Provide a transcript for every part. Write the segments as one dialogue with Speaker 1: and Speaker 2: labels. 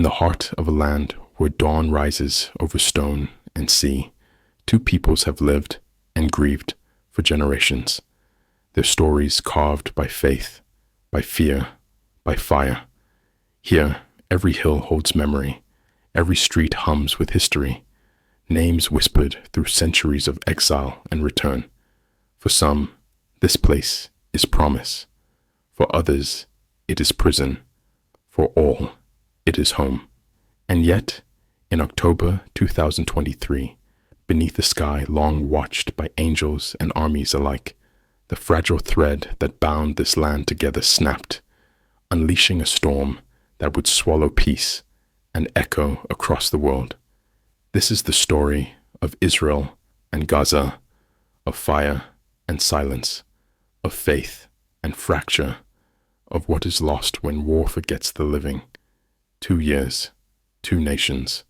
Speaker 1: In the heart of a land where dawn rises over stone and sea, two peoples have lived and grieved for generations, their stories carved by faith, by fear, by fire. Here, every hill holds memory, every street hums with history, names whispered through centuries of exile and return. For some, this place is promise. For others, it is prison. For all, it is home. And yet, in October 2023, beneath a sky long watched by angels and armies alike, the fragile thread that bound this land together snapped, unleashing a storm that would swallow peace and echo across the world. This is the story of Israel and Gaza, of fire and silence, of faith and fracture, of what is lost when war forgets the living. 2 years, 2 nations,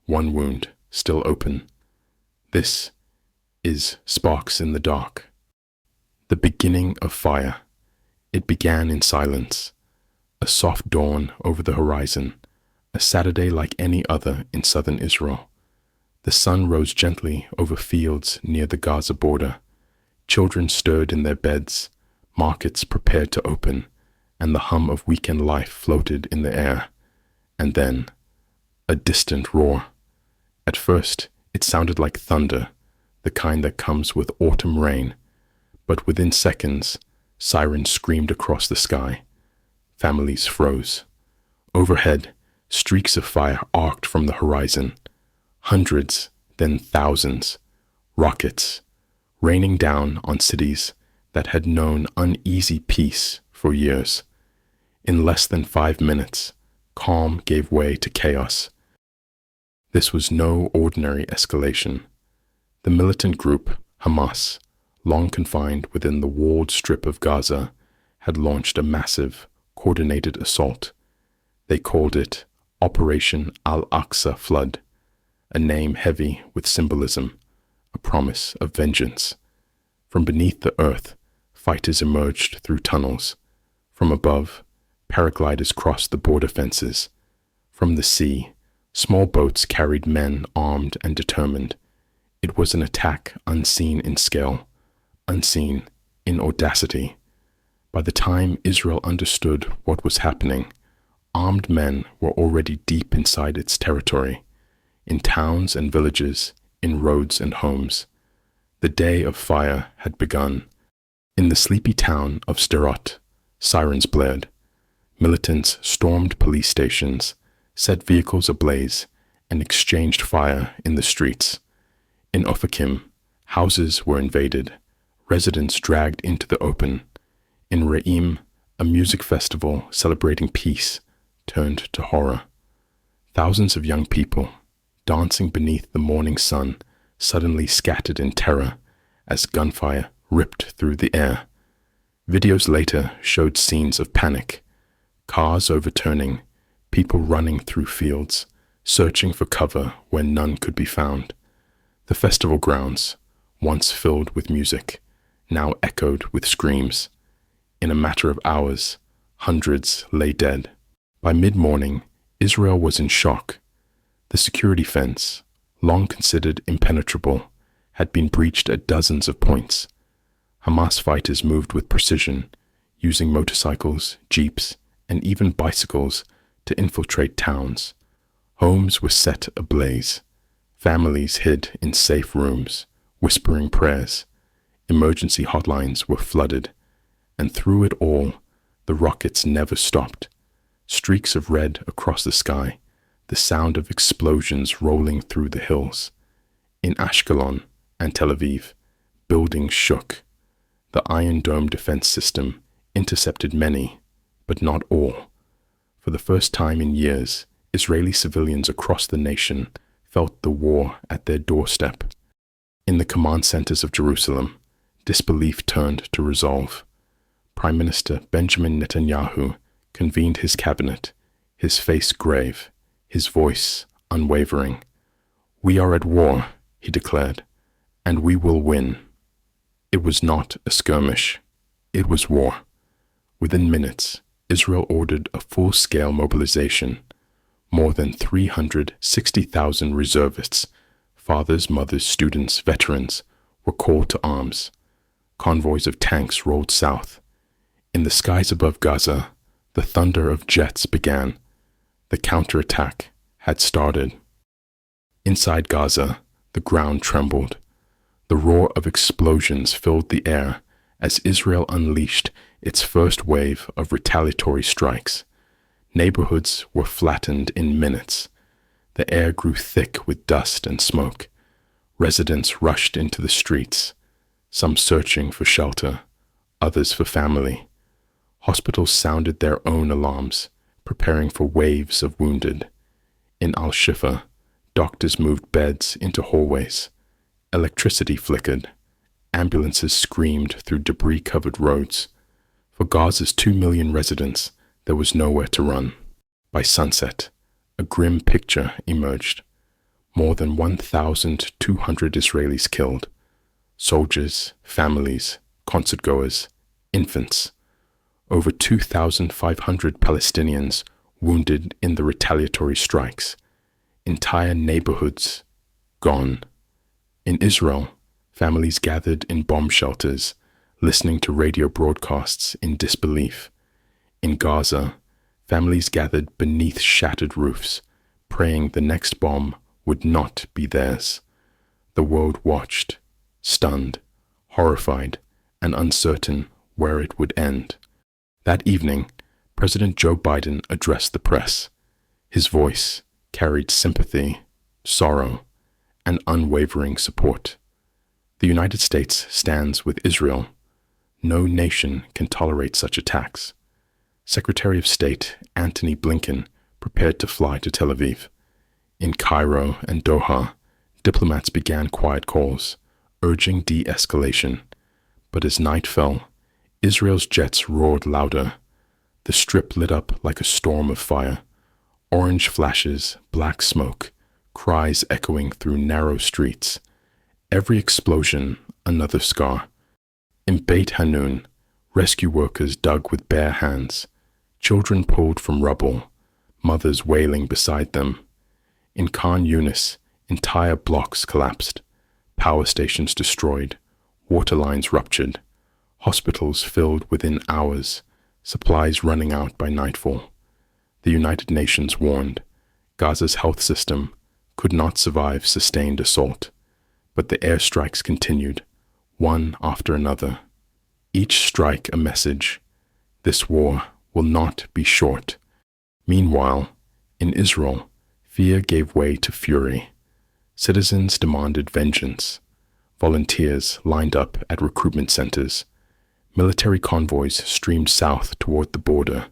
Speaker 1: one wound still open. This is Sparks in the Dark. The beginning of fire. It began in silence, a soft dawn over the horizon, a Saturday like any other in southern Israel. The sun rose gently over fields near the Gaza border. Children stirred in their beds, markets prepared to open, and the hum of weekend life floated in the air. And then, a distant roar. At first, it sounded like thunder, the kind that comes with autumn rain. But within seconds, sirens screamed across the sky. Families froze. Overhead, streaks of fire arced from the horizon. Hundreds, then thousands. Rockets, raining down on cities that had known uneasy peace for years. In less than 5 minutes, calm gave way to chaos. This was no ordinary escalation. The militant group, Hamas, long confined within the walled strip of Gaza, had launched a massive, coordinated assault. They called it Operation Al-Aqsa Flood, a name heavy with symbolism, a promise of vengeance. From beneath the earth, fighters emerged through tunnels. From above, paragliders crossed the border fences. From the sea, small boats carried men armed and determined. It was an attack unseen in scale, unseen in audacity. By the time Israel understood what was happening, armed men were already deep inside its territory, in towns and villages, in roads and homes. The day of fire had begun. In the sleepy town of Sderot, sirens blared. Militants stormed police stations, set vehicles ablaze, and exchanged fire in the streets. In Ofakim, houses were invaded, residents dragged into the open. In Re'im, a music festival celebrating peace turned to horror. Thousands of young people, dancing beneath the morning sun, suddenly scattered in terror as gunfire ripped through the air. Videos later showed scenes of panic, cars overturning, people running through fields, searching for cover where none could be found. The festival grounds, once filled with music, now echoed with screams. In a matter of hours, hundreds lay dead. By mid-morning, Israel was in shock. The security fence, long considered impenetrable, had been breached at dozens of points. Hamas fighters moved with precision, using motorcycles, jeeps, and even bicycles to infiltrate towns. Homes were set ablaze. Families hid in safe rooms, whispering prayers. Emergency hotlines were flooded. And through it all, the rockets never stopped. Streaks of red across the sky, the sound of explosions rolling through the hills. In Ashkelon and Tel Aviv, buildings shook. The Iron Dome defense system intercepted many, but not all. For the first time in years, Israeli civilians across the nation felt the war at their doorstep. In the command centers of Jerusalem, disbelief turned to resolve. Prime Minister Benjamin Netanyahu convened his cabinet, his face grave, his voice unwavering. "We are at war," he declared, "and we will win." It was not a skirmish. It was war. Within minutes, Israel ordered a full-scale mobilization. more than 360,000 reservists, fathers, mothers, students, veterans, were called to arms. Convoys of tanks rolled south. In the skies above Gaza, the thunder of jets began. The counterattack had started. Inside Gaza, the ground trembled. The roar of explosions filled the air as Israel unleashed its first wave of retaliatory strikes. Neighborhoods were flattened in minutes. The air grew thick with dust and smoke. Residents rushed into the streets, some searching for shelter, others for family. Hospitals sounded their own alarms, preparing for waves of wounded. In Al-Shifa, doctors moved beds into hallways. Electricity flickered. Ambulances screamed through debris-covered roads. For Gaza's 2 million residents, there was nowhere to run. By sunset, a grim picture emerged. More than 1,200 Israelis killed. Soldiers, families, concertgoers, infants. Over 2,500 Palestinians wounded in the retaliatory strikes. Entire neighborhoods gone. In Israel, families gathered in bomb shelters, listening to radio broadcasts in disbelief. In Gaza, families gathered beneath shattered roofs, praying the next bomb would not be theirs. The world watched, stunned, horrified, and uncertain where it would end. That evening, President Joe Biden addressed the press. His voice carried sympathy, sorrow, and unwavering support. The United States stands with Israel. No nation can tolerate such attacks. Secretary of State Antony Blinken prepared to fly to Tel Aviv. In Cairo and Doha, diplomats began quiet calls, urging de-escalation. But as night fell, Israel's jets roared louder. The strip lit up like a storm of fire. Orange flashes, black smoke, cries echoing through narrow streets. Every explosion, another scar. In Beit Hanun, rescue workers dug with bare hands. Children pulled from rubble, mothers wailing beside them. In Khan Yunis, entire blocks collapsed. Power stations destroyed. Water lines ruptured. Hospitals filled within hours. Supplies running out by nightfall. The United Nations warned Gaza's health system could not survive sustained assault. But the airstrikes continued, one after another. Each strike a message. This war will not be short. Meanwhile, in Israel, fear gave way to fury. Citizens demanded vengeance. Volunteers lined up at recruitment centers. Military convoys streamed south toward the border.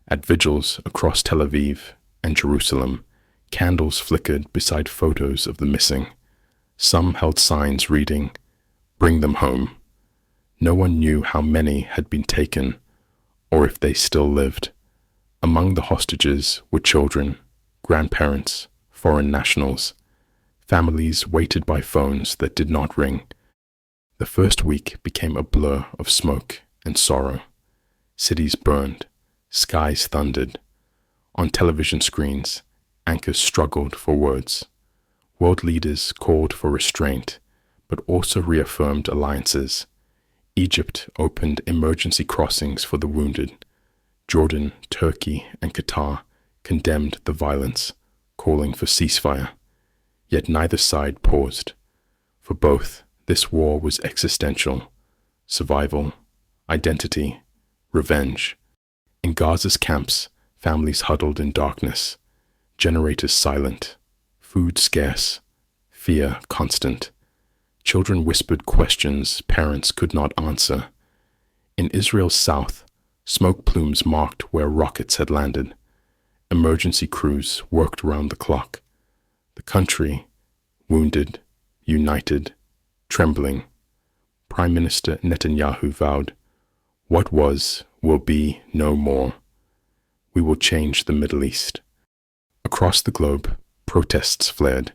Speaker 1: At vigils across Tel Aviv and Jerusalem, candles flickered beside photos of the missing. Some held signs reading, "Bring them home." No one knew how many had been taken, or if they still lived. Among the hostages were children, grandparents, foreign nationals. Families waited by phones that did not ring. The first week became a blur of smoke and sorrow. Cities burned, skies thundered. On television screens, anchors struggled for words. World leaders called for restraint, but also reaffirmed alliances. Egypt opened emergency crossings for the wounded. Jordan, Turkey, and Qatar condemned the violence, calling for ceasefire. Yet neither side paused. For both, this war was existential. Survival, identity, revenge. In Gaza's camps, families huddled in darkness. Generators silent. Food scarce, fear constant. Children whispered questions parents could not answer. In Israel's south, smoke plumes marked where rockets had landed. Emergency crews worked around the clock. The country, wounded, united, trembling. Prime Minister Netanyahu vowed, "What was will be no more. We will change the Middle East." Across the globe, protests flared.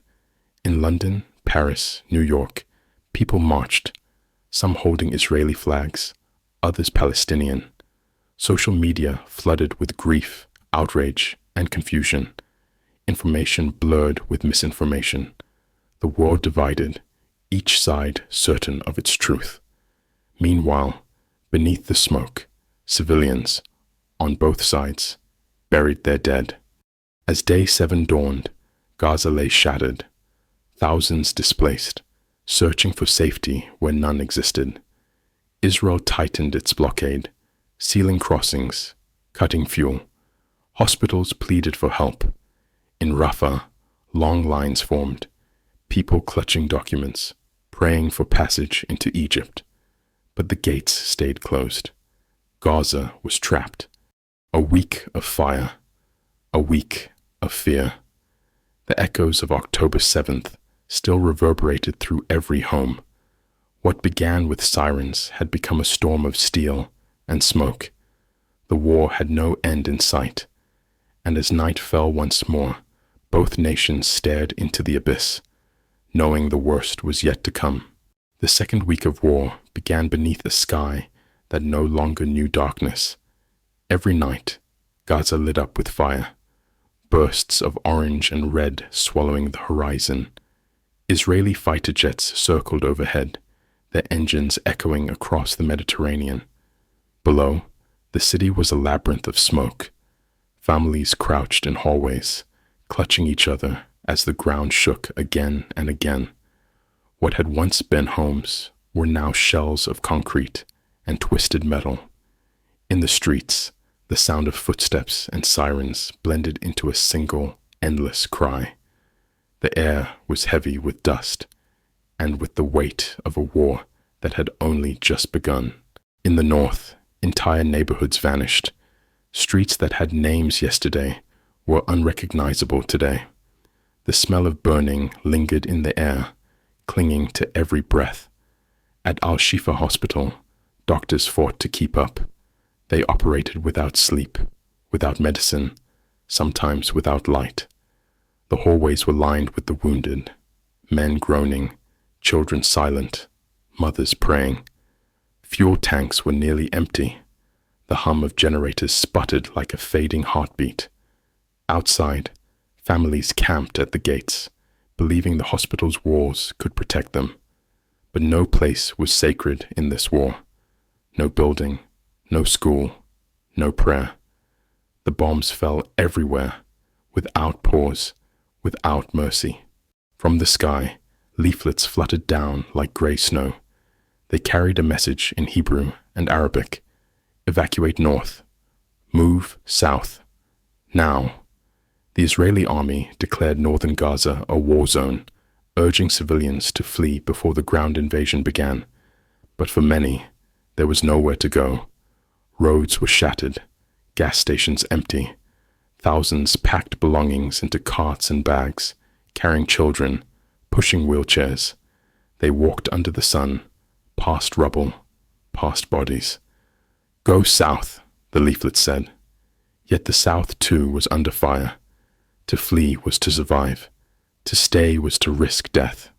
Speaker 1: In London, Paris, New York, people marched, some holding Israeli flags, others Palestinian. Social media flooded with grief, outrage, and confusion. information blurred with misinformation, the world divided, each side certain of its truth. Meanwhile, beneath the smoke, civilians, on both sides, buried their dead. As day 7 dawned, Gaza lay shattered, thousands displaced, searching for safety where none existed. Israel tightened its blockade, sealing crossings, cutting fuel. Hospitals pleaded for help. In Rafah, long lines formed, people clutching documents, praying for passage into Egypt. But the gates stayed closed. Gaza was trapped. A week of fire, a week of fear. The echoes of October 7th still reverberated through every home. What began with sirens had become a storm of steel and smoke. The war had no end in sight, and as night fell once more, both nations stared into the abyss, knowing the worst was yet to come. The second week of war began beneath a sky that no longer knew darkness. Every night, Gaza lit up with fire, bursts of orange and red swallowing the horizon. Israeli fighter jets circled overhead, their engines echoing across the Mediterranean. Below, the city was a labyrinth of smoke. Families crouched in hallways, clutching each other as the ground shook again and again. What had once been homes were now shells of concrete and twisted metal. In the streets, the sound of footsteps and sirens blended into a single, endless cry. The air was heavy with dust, and with the weight of a war that had only just begun. In the north, entire neighborhoods vanished. Streets that had names yesterday were unrecognizable today. The smell of burning lingered in the air, clinging to every breath. At Al-Shifa Hospital, doctors fought to keep up. They operated without sleep, without medicine, sometimes without light. The hallways were lined with the wounded, men groaning, children silent, mothers praying. Fuel tanks were nearly empty. The hum of generators sputtered like a fading heartbeat. Outside, families camped at the gates, believing the hospital's walls could protect them. But no place was sacred in this war. No building, no school, no prayer. The bombs fell everywhere, without pause, without mercy. From the sky, leaflets fluttered down like gray snow. They carried a message in Hebrew and Arabic. Evacuate north. Move south. Now. The Israeli army declared northern Gaza a war zone, urging civilians to flee before the ground invasion began. But for many, there was nowhere to go. Roads were shattered, gas stations empty. Thousands packed belongings into carts and bags, carrying children, pushing wheelchairs. They walked under the sun, past rubble, past bodies. Go south, the leaflet said. Yet the south too was under fire. To flee was to survive. To stay was to risk death.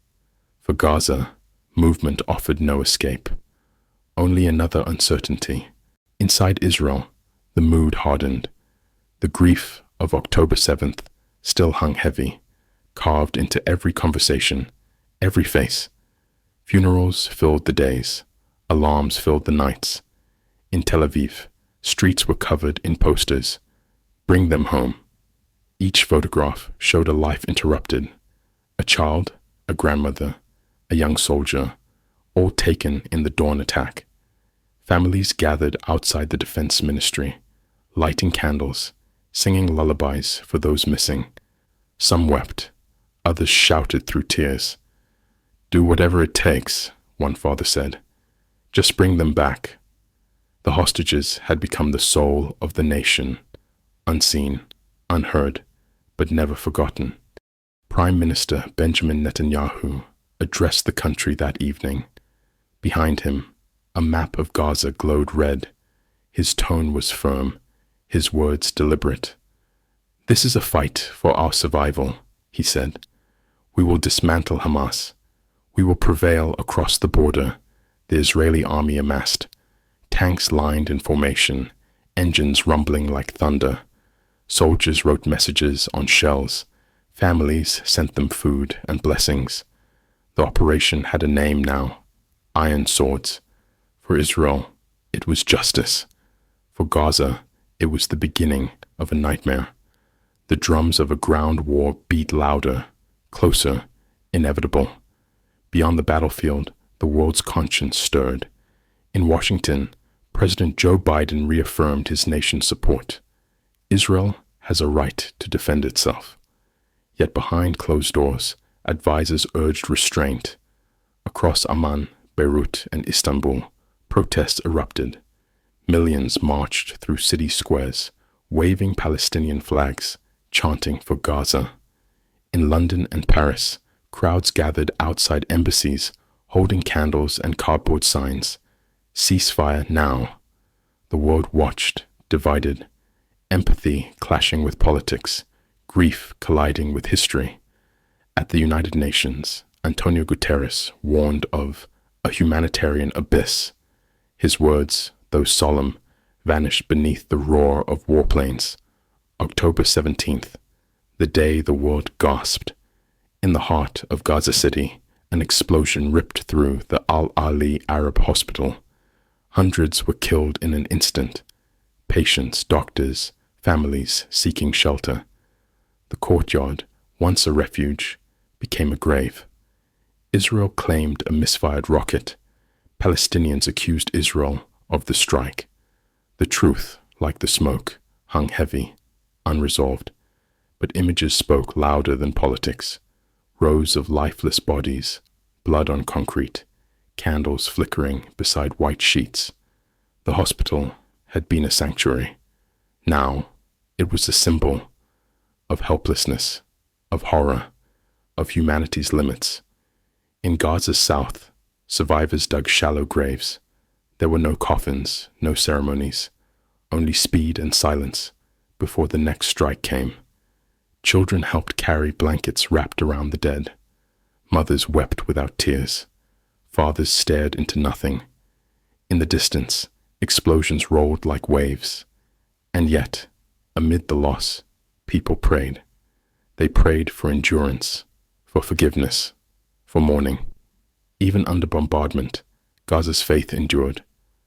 Speaker 1: For Gaza, movement offered no escape. Only another uncertainty. Inside Israel, the mood hardened. The grief of October 7th still hung heavy, carved into every conversation, every face. Funerals filled the days. Alarms filled the nights. In Tel Aviv, streets were covered in posters. Bring them home. Each photograph showed a life interrupted. A child, a grandmother, a young soldier, all taken in the dawn attack. Families gathered outside the defense ministry, lighting candles, singing lullabies for those missing. Some wept, others shouted through tears. Do whatever it takes, one father said. Just bring them back. The hostages had become the soul of the nation, unseen, unheard, but never forgotten. Prime Minister Benjamin Netanyahu addressed the country that evening. Behind him, a map of Gaza glowed red. His tone was firm, his words deliberate. This is a fight for our survival, he said. We will dismantle Hamas. We will prevail across the border. The Israeli army amassed, tanks lined in formation, engines rumbling like thunder. Soldiers wrote messages on shells, Families sent them food and blessings. The operation had a name now, Iron Swords. For Israel, it was justice. For Gaza, it was the beginning of a nightmare. The drums of a ground war beat louder, closer, inevitable. Beyond the battlefield, the world's conscience stirred. In Washington, President Joe Biden reaffirmed his nation's support. Israel has a right to defend itself. Yet behind closed doors, advisors urged restraint. Across Amman, Beirut, and Istanbul, protests erupted. Millions marched through city squares, waving Palestinian flags, chanting for Gaza. In London and Paris, crowds gathered outside embassies, holding candles and cardboard signs. Ceasefire now. The world watched, divided, empathy clashing with politics, grief colliding with history. At the United Nations, Antonio Guterres warned of a humanitarian abyss. His words, though solemn, vanished beneath the roar of warplanes. October 17th, the day the world gasped. In the heart of Gaza City, an explosion ripped through the Al-Ali Arab Hospital. Hundreds were killed in an instant. Patients, doctors, families seeking shelter. The courtyard, once a refuge, became a grave. Israel claimed a misfired rocket. Palestinians accused Israel of the strike. The truth, like the smoke, hung heavy, unresolved. But images spoke louder than politics. Rows of lifeless bodies, blood on concrete, candles flickering beside white sheets. The hospital had been a sanctuary. Now it was a symbol of helplessness, of horror, of humanity's limits. In Gaza's south, survivors dug shallow graves. There were no coffins, no ceremonies, only speed and silence before the next strike came. Children helped carry blankets wrapped around the dead. Mothers wept without tears. Fathers stared into nothing. In the distance, explosions rolled like waves. And yet, amid the loss, people prayed. They prayed for endurance, for forgiveness, for mourning. Even under bombardment, Gaza's faith endured,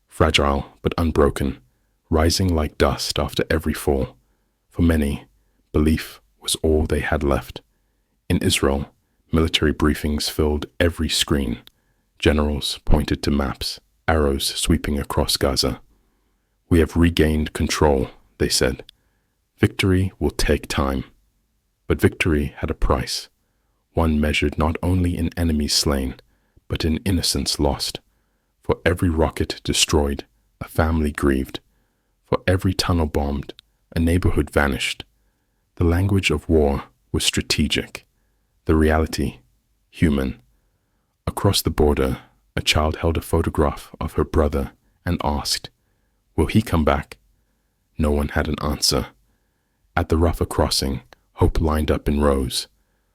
Speaker 1: fragile but unbroken, rising like dust after every fall. For many, belief was all they had left. In Israel, military briefings filled every screen. Generals pointed to maps, arrows sweeping across Gaza. "We have regained control," they said. "Victory will take time." But victory had a price, one measured not only in enemies slain, but in innocence lost. For every rocket destroyed, a family grieved. For every tunnel bombed, a neighborhood vanished. The language of war was strategic, the reality, human. Across the border, a child held a photograph of her brother and asked, "Will he come back?" No one had an answer. At the Rafah crossing, hope lined up in rows.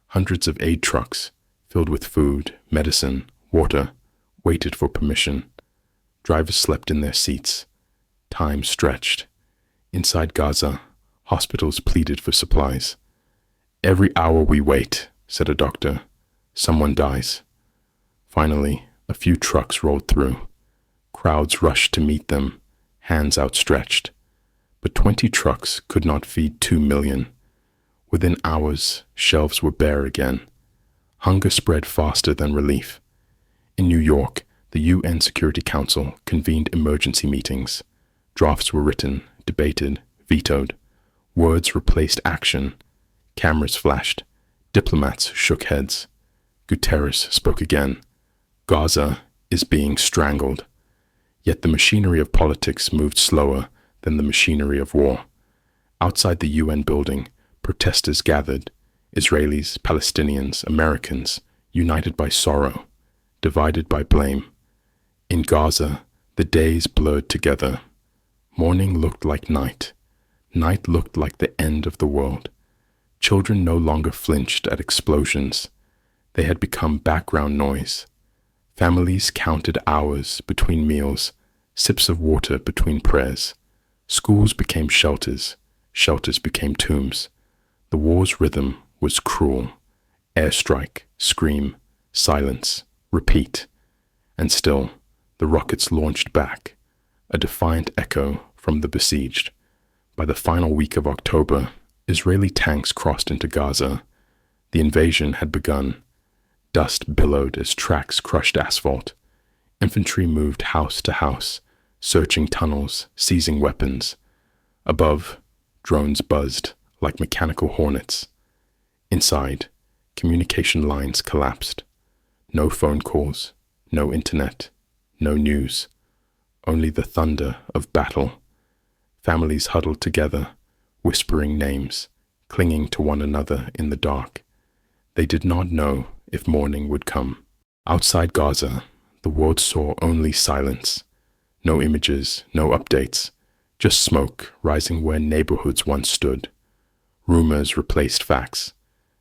Speaker 1: Hundreds of aid trucks, filled with food, medicine, water, waited for permission. Drivers slept in their seats. Time stretched. Inside Gaza, hospitals pleaded for supplies. "Every hour we wait," said a doctor, "someone dies." Finally, a few trucks rolled through. Crowds rushed to meet them, hands outstretched. But 20 trucks could not feed 2 million. Within hours, shelves were bare again. Hunger spread faster than relief. In New York, the UN Security Council convened emergency meetings. Drafts were written, debated, vetoed. Words replaced action. Cameras flashed. Diplomats shook heads. Guterres spoke again. Gaza is being strangled. Yet the machinery of politics moved slower than the machinery of war. Outside the UN building, protesters gathered, Israelis, Palestinians, Americans, united by sorrow, divided by blame. In Gaza, the days blurred together. Morning looked like night. Night looked like the end of the world. Children no longer flinched at explosions. They had become background noise. Families counted hours between meals, sips of water between prayers. Schools became shelters. Shelters became tombs. The war's rhythm was cruel. Airstrike, scream, silence, repeat. And still, the rockets launched back, a defiant echo from the besieged. By the final week of October, Israeli tanks crossed into Gaza. The invasion had begun. Dust billowed as tracks crushed asphalt. Infantry moved house to house, searching tunnels, seizing weapons. Above, drones buzzed like mechanical hornets. Inside, communication lines collapsed. No phone calls, no internet, no news. Only the thunder of battle. Families huddled together, whispering names, clinging to one another in the dark. They did not know if morning would come. Outside Gaza, the world saw only silence. No images, no updates, just smoke rising where neighborhoods once stood. Rumors replaced facts.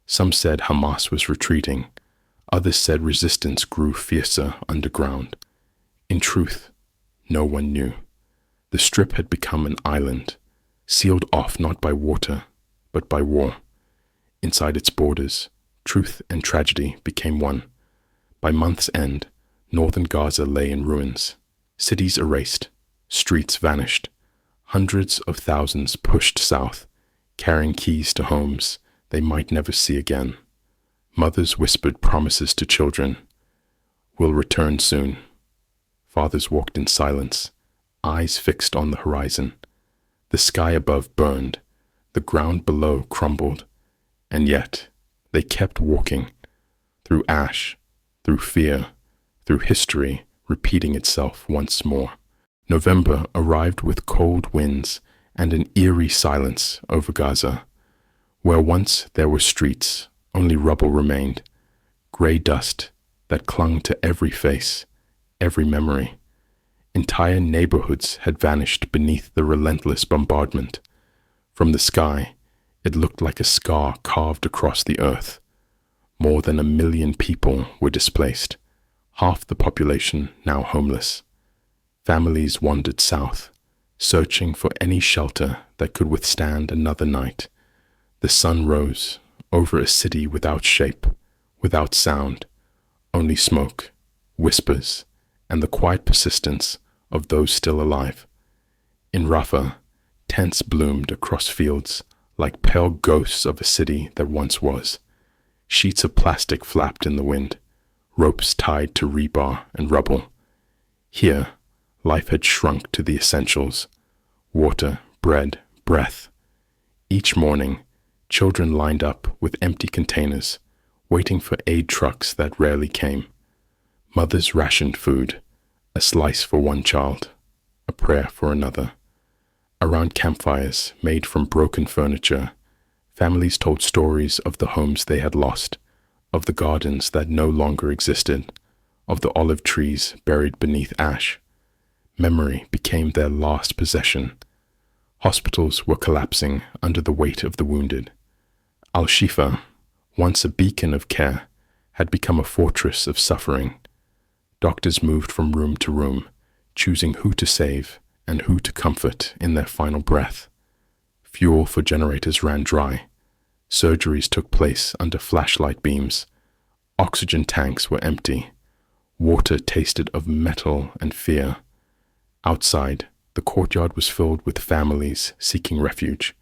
Speaker 1: Some said Hamas was retreating. Others said resistance grew fiercer underground. In truth, no one knew. The Strip had become an island, sealed off not by water, but by war. Inside its borders, truth and tragedy became one. By month's end, northern Gaza lay in ruins. Cities erased, streets vanished. Hundreds of thousands pushed south, carrying keys to homes they might never see again. Mothers whispered promises to children. "We'll return soon." Fathers walked in silence, eyes fixed on the horizon. The sky above burned, the ground below crumbled, and yet they kept walking, through ash, through fear, through history repeating itself once more. November arrived with cold winds and an eerie silence over Gaza. Where once there were streets, only rubble remained, gray dust that clung to every face, every memory. Entire neighborhoods had vanished beneath the relentless bombardment. From the sky, it looked like a scar carved across the earth. More than 1 million people were displaced, half the population now homeless. Families wandered south, searching for any shelter that could withstand another night. The sun rose over a city without shape, without sound, only smoke, whispers, and the quiet persistence of those still alive. In Rafah, tents bloomed across fields like pale ghosts of a city that once was. Sheets of plastic flapped in the wind, ropes tied to rebar and rubble. Here, life had shrunk to the essentials: water, bread, breath. Each morning, children lined up with empty containers, waiting for aid trucks that rarely came. Mothers rationed food, a slice for one child, a prayer for another. Around campfires made from broken furniture, families told stories of the homes they had lost, of the gardens that no longer existed, of the olive trees buried beneath ash. Memory became their last possession. Hospitals were collapsing under the weight of the wounded. Al-Shifa, once a beacon of care, had become a fortress of suffering. Doctors moved from room to room, choosing who to save and who to comfort in their final breath. Fuel for generators ran dry. Surgeries took place under flashlight beams. Oxygen tanks were empty. Water tasted of metal and fear. Outside, the courtyard was filled with families seeking refuge,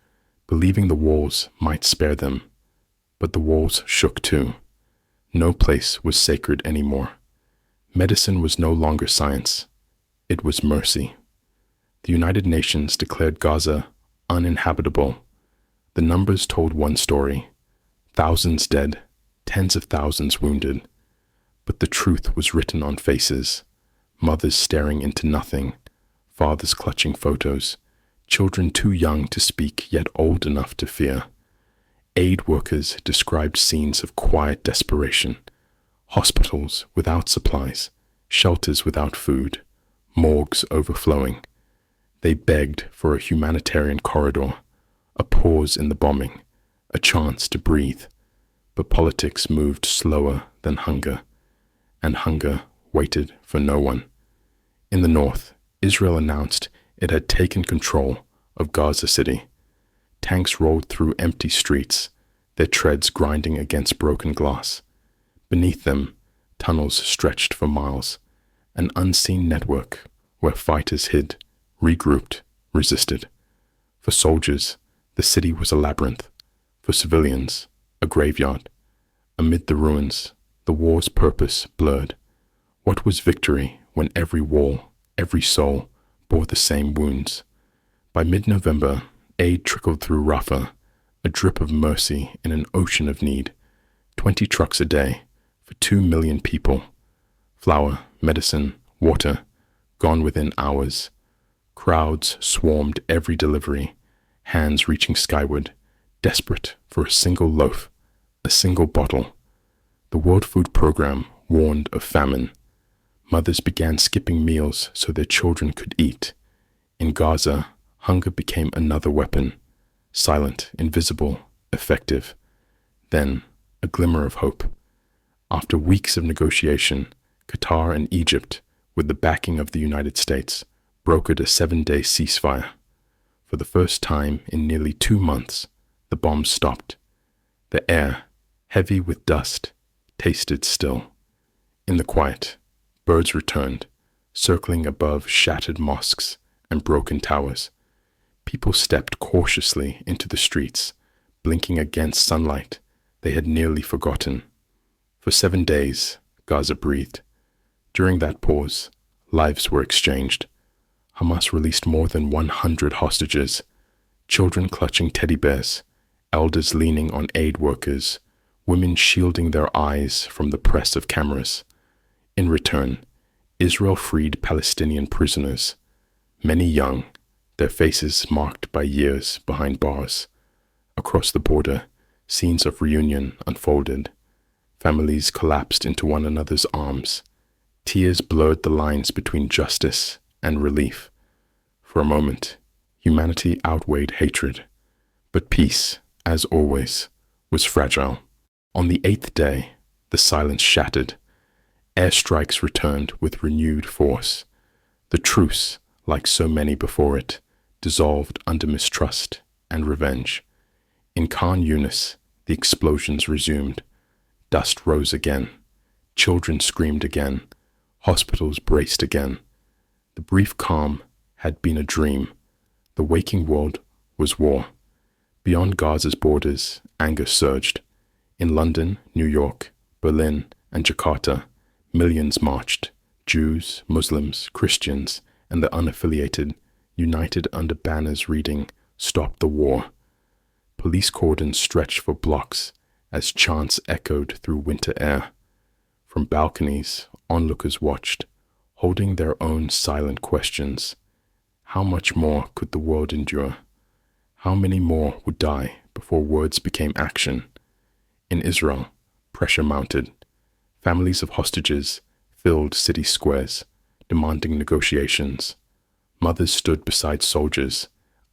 Speaker 1: believing the walls might spare them. But the walls shook too. No place was sacred anymore. Medicine was no longer science. It was mercy. The United Nations declared Gaza uninhabitable. The numbers told one story: thousands dead, tens of thousands wounded. But the truth was written on faces: mothers staring into nothing, fathers clutching photos, children too young to speak yet old enough to fear. Aid workers described scenes of quiet desperation: hospitals without supplies, shelters without food, morgues overflowing. They begged for a humanitarian corridor, a pause in the bombing, a chance to breathe. But politics moved slower than hunger, and hunger waited for no one. In the north, Israel announced it had taken control of Gaza City. Tanks rolled through empty streets, their treads grinding against broken glass. Beneath them, tunnels stretched for miles, an unseen network where fighters hid, regrouped, resisted. For soldiers, the city was a labyrinth. For civilians, a graveyard. Amid the ruins, the war's purpose blurred. What was victory when every wall, every soul, bore the same wounds? By mid-November, aid trickled through Rafah, a drip of mercy in an ocean of need. 20 trucks a day for 2 million people. Flour, medicine, water, gone within hours. Crowds swarmed every delivery, hands reaching skyward, desperate for a single loaf, a single bottle. The World Food Program warned of famine. Mothers began skipping meals so their children could eat. In Gaza, hunger became another weapon, silent, invisible, effective. Then, a glimmer of hope. After weeks of negotiation, Qatar and Egypt, with the backing of the United States, brokered a 7-day ceasefire. For the first time in nearly 2 months, the bombs stopped. The air, heavy with dust, tasted still. In the quiet, birds returned, circling above shattered mosques and broken towers. People stepped cautiously into the streets, blinking against sunlight they had nearly forgotten. For 7 days, Gaza breathed. During that pause, lives were exchanged. Hamas released more than 100 hostages, children clutching teddy bears, elders leaning on aid workers, women shielding their eyes from the press of cameras. In return, Israel freed Palestinian prisoners, many young, their faces marked by years behind bars. Across the border, scenes of reunion unfolded. Families collapsed into one another's arms. Tears blurred the lines between justice and relief. For a moment, humanity outweighed hatred. But peace, as always, was fragile. On the 8th day, the silence shattered. Airstrikes returned with renewed force. The truce, like so many before it, dissolved under mistrust and revenge. In Khan Yunis, the explosions resumed. Dust rose again. Children screamed again. Hospitals braced again. The brief calm had been a dream. The waking world was war. Beyond Gaza's borders, anger surged. In London, New York, Berlin, and Jakarta, millions marched. Jews, Muslims, Christians, and the unaffiliated, united under banners reading, "Stop the War." Police cordons stretched for blocks as chants echoed through winter air. From balconies, onlookers watched, holding their own silent questions. How much more could the world endure? How many more would die before words became action? In Israel, pressure mounted. Families of hostages filled city squares, demanding negotiations. Mothers stood beside soldiers,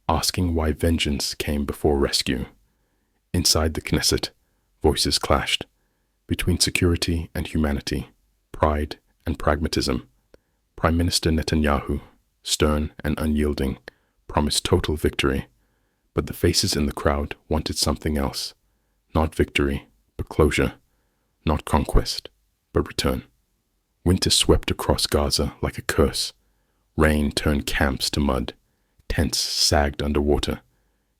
Speaker 1: asking why vengeance came before rescue. Inside the Knesset, voices clashed between security and humanity, pride and pragmatism. Prime Minister Netanyahu, stern and unyielding, promised total victory, but the faces in the crowd wanted something else. Not victory, but closure. Not conquest, but return. Winter swept across Gaza like a curse. Rain turned camps to mud. Tents sagged underwater.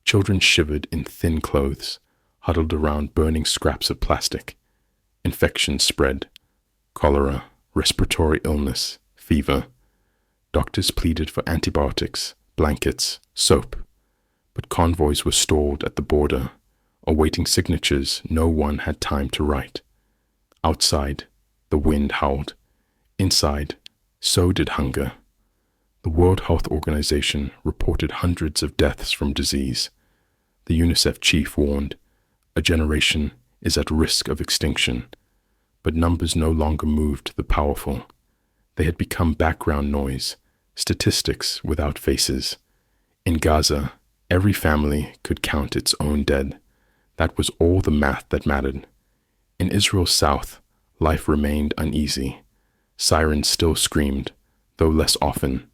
Speaker 1: Children shivered in thin clothes, huddled around burning scraps of plastic. Infections spread. Cholera, respiratory illness, fever. Doctors pleaded for antibiotics, blankets, soap. But convoys were stalled at the border, awaiting signatures no one had time to write. Outside, the wind howled. Inside, so did hunger. The World Health Organization reported hundreds of deaths from disease. The UNICEF chief warned, a generation is at risk of extinction. But numbers no longer moved the powerful. They had become background noise, statistics without faces. In Gaza, every family could count its own dead. That was all the math that mattered. In Israel's south, life remained uneasy. Sirens still screamed, though less often.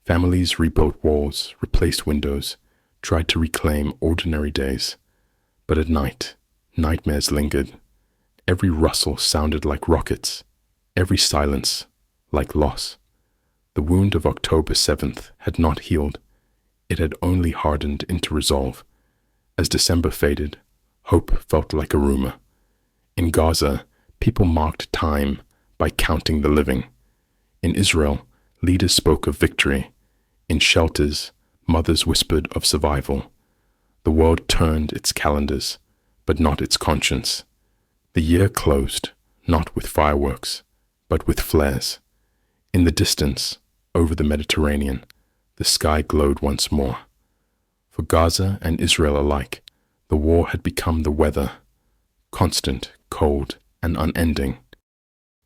Speaker 1: Families rebuilt walls, replaced windows, tried to reclaim ordinary days. But at night, Nightmares lingered. Every rustle sounded like rockets, every silence like loss. The wound of October 7th had not healed. It had only hardened into resolve. As December faded, hope felt like a rumor. In Gaza, people marked time by counting the living. In Israel, leaders spoke of victory. In shelters, mothers whispered of survival. The world turned its calendars, but not its conscience. The year closed, not with fireworks, but with flares. In the distance, over the Mediterranean, the sky glowed once more. For Gaza and Israel alike, the war had become the weather, constant, cold, and unending.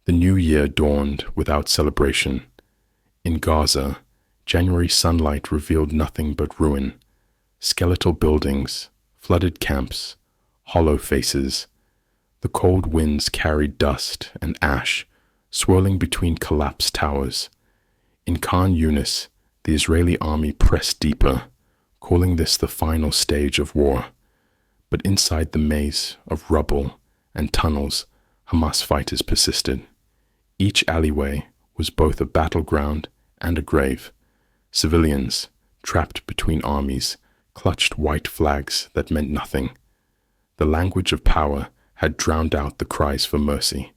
Speaker 1: The new year dawned without celebration. In Gaza, January sunlight revealed nothing but ruin. Skeletal buildings, flooded camps, hollow faces. The cold winds carried dust and ash, swirling between collapsed towers. In Khan Yunis, the Israeli army pressed deeper, calling this the final stage of war. But inside the maze of rubble and tunnels, Hamas fighters persisted. Each alleyway was both a battleground and a grave. Civilians, trapped between armies, clutched white flags that meant nothing. The language of power had drowned out the cries for mercy.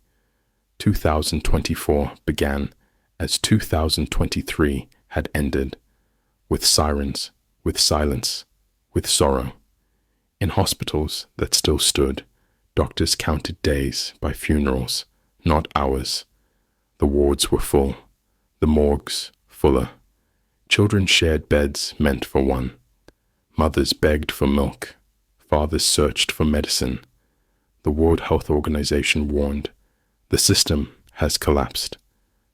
Speaker 1: 2024 began as 2023 had ended, with sirens, with silence, with sorrow. In hospitals that still stood, doctors counted days by funerals, not hours. The wards were full, the morgues fuller. Children shared beds meant for one. Mothers begged for milk, fathers searched for medicine. The World Health Organization warned, the system has collapsed.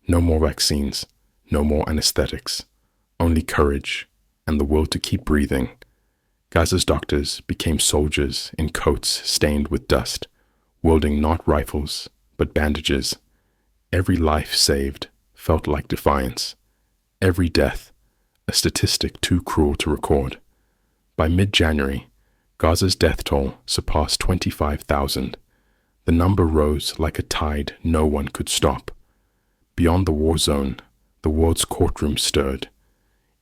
Speaker 1: No more vaccines, no more anesthetics, only courage and the will to keep breathing. Gaza's doctors became soldiers in coats stained with dust, wielding not rifles, but bandages. Every life saved felt like defiance. Every death, a statistic too cruel to record. By mid-January, Gaza's death toll surpassed 25,000. The number rose like a tide no one could stop. Beyond the war zone, the world's courtroom stirred.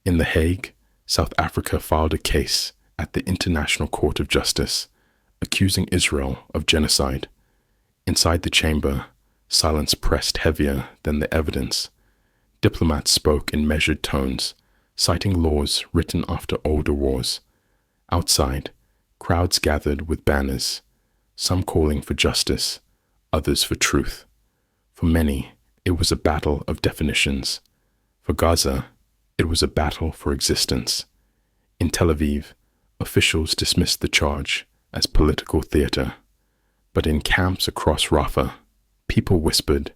Speaker 1: In The Hague, South Africa filed a case at the International Court of Justice, accusing Israel of genocide. Inside the chamber, silence pressed heavier than the evidence. Diplomats spoke in measured tones, citing laws written after older wars. Outside, crowds gathered with banners, some calling for justice, others for truth. For many, it was a battle of definitions. For Gaza, it was a battle for existence. In Tel Aviv, officials dismissed the charge as political theater. But in camps across Rafah, people whispered,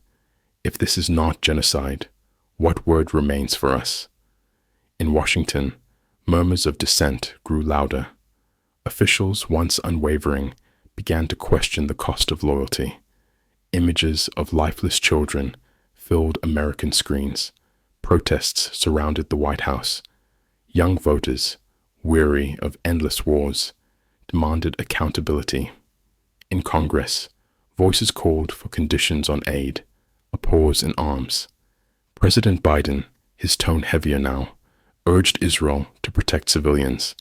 Speaker 1: if this is not genocide, what word remains for us? In Washington, murmurs of dissent grew louder. Officials, once unwavering, began to question the cost of loyalty. Images of lifeless children filled American screens. Protests surrounded the White House. Young voters, weary of endless wars, demanded accountability. In Congress, voices called for conditions on aid, a pause in arms. President Biden, his tone heavier now, urged Israel to protect civilians.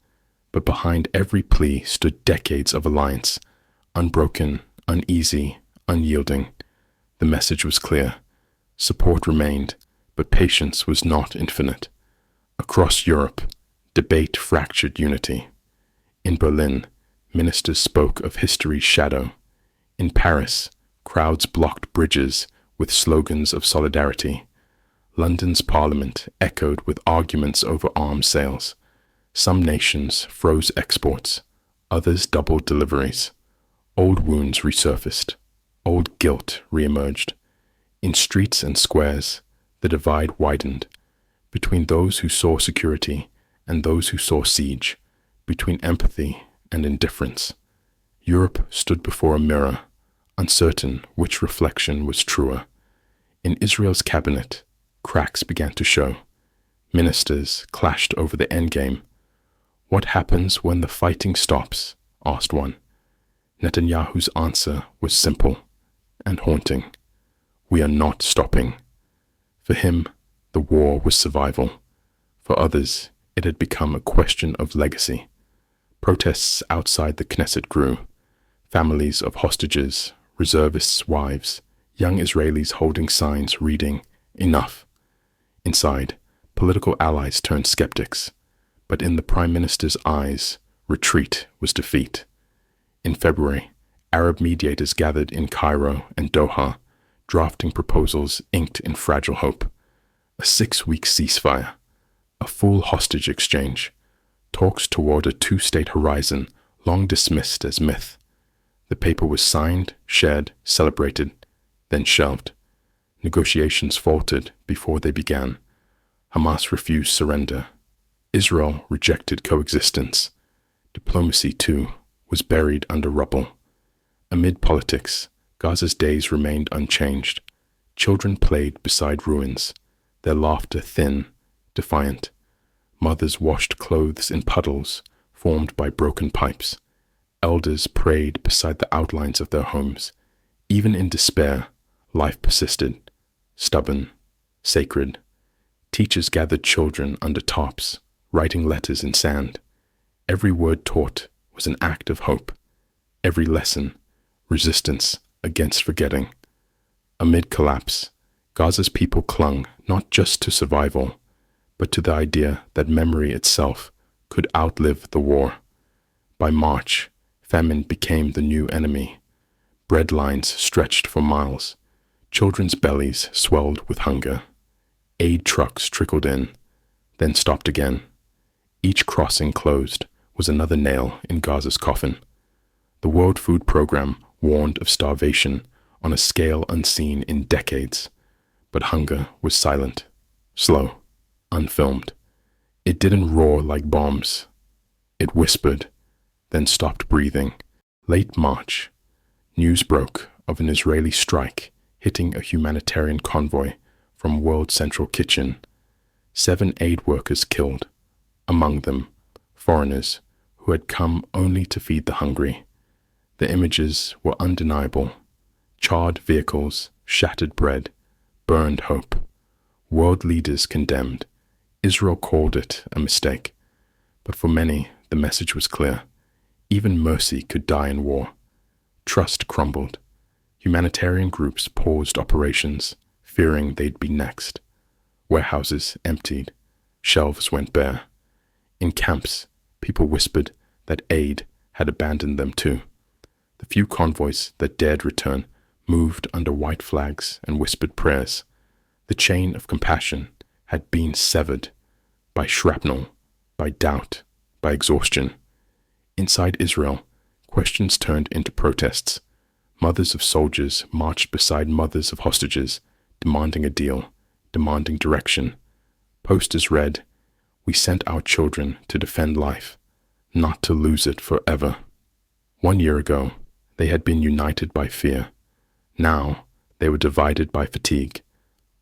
Speaker 1: But behind every plea stood decades of alliance, unbroken, uneasy, unyielding. The message was clear. Support remained, but patience was not infinite. Across Europe, debate fractured unity. In Berlin, ministers spoke of history's shadow. In Paris, crowds blocked bridges with slogans of solidarity. London's parliament echoed with arguments over arms sales. Some nations froze exports, others doubled deliveries. Old wounds resurfaced, old guilt reemerged. In streets and squares, the divide widened, between those who saw security and those who saw siege, between empathy and indifference. Europe stood before a mirror, uncertain which reflection was truer. In Israel's cabinet, cracks began to show. Ministers clashed over the endgame. What happens when the fighting stops? Asked one. Netanyahu's answer was simple and haunting. We are not stopping. For him, the war was survival. For others, it had become a question of legacy. Protests outside the Knesset grew. Families of hostages, reservists' wives, young Israelis holding signs reading, "Enough." Inside, political allies turned skeptics. But in the Prime Minister's eyes, retreat was defeat. In February, Arab mediators gathered in Cairo and Doha, drafting proposals inked in fragile hope. A 6-week ceasefire, a full hostage exchange, talks toward a two-state horizon long dismissed as myth. The paper was signed, shared, celebrated, then shelved. Negotiations faltered before they began. Hamas refused surrender. Israel rejected coexistence. Diplomacy, too, was buried under rubble. Amid politics, Gaza's days remained unchanged. Children played beside ruins, their laughter thin, defiant. Mothers washed clothes in puddles formed by broken pipes. Elders prayed beside the outlines of their homes. Even in despair, life persisted, stubborn, sacred. Teachers gathered children under tops, writing letters in sand. Every word taught was an act of hope. Every lesson, resistance against forgetting. Amid collapse, Gaza's people clung not just to survival, but to the idea that memory itself could outlive the war. By March, famine became the new enemy. Bread lines stretched for miles. Children's bellies swelled with hunger. Aid trucks trickled in, then stopped again. Each crossing closed was another nail in Gaza's coffin. The World Food Programme warned of starvation on a scale unseen in decades. But hunger was silent, slow, unfilmed. It didn't roar like bombs. It whispered, then stopped breathing. Late March, news broke of an Israeli strike hitting a humanitarian convoy from World Central Kitchen. 7 aid workers killed, among them foreigners who had come only to feed the hungry. The images were undeniable. Charred vehicles, shattered bread, burned hope. World leaders condemned. Israel called it a mistake. But for many, the message was clear. Even mercy could die in war. Trust crumbled. Humanitarian groups paused operations, fearing they'd be next. Warehouses emptied. Shelves went bare. In camps, people whispered that aid had abandoned them too. The few convoys that dared return moved under white flags and whispered prayers. The chain of compassion had been severed by shrapnel, by doubt, by exhaustion. Inside Israel, questions turned into protests. Mothers of soldiers marched beside mothers of hostages, demanding a deal, demanding direction. Posters read, "We sent our children to defend life, not to lose it forever." 1 year ago, they had been united by fear. Now, they were divided by fatigue,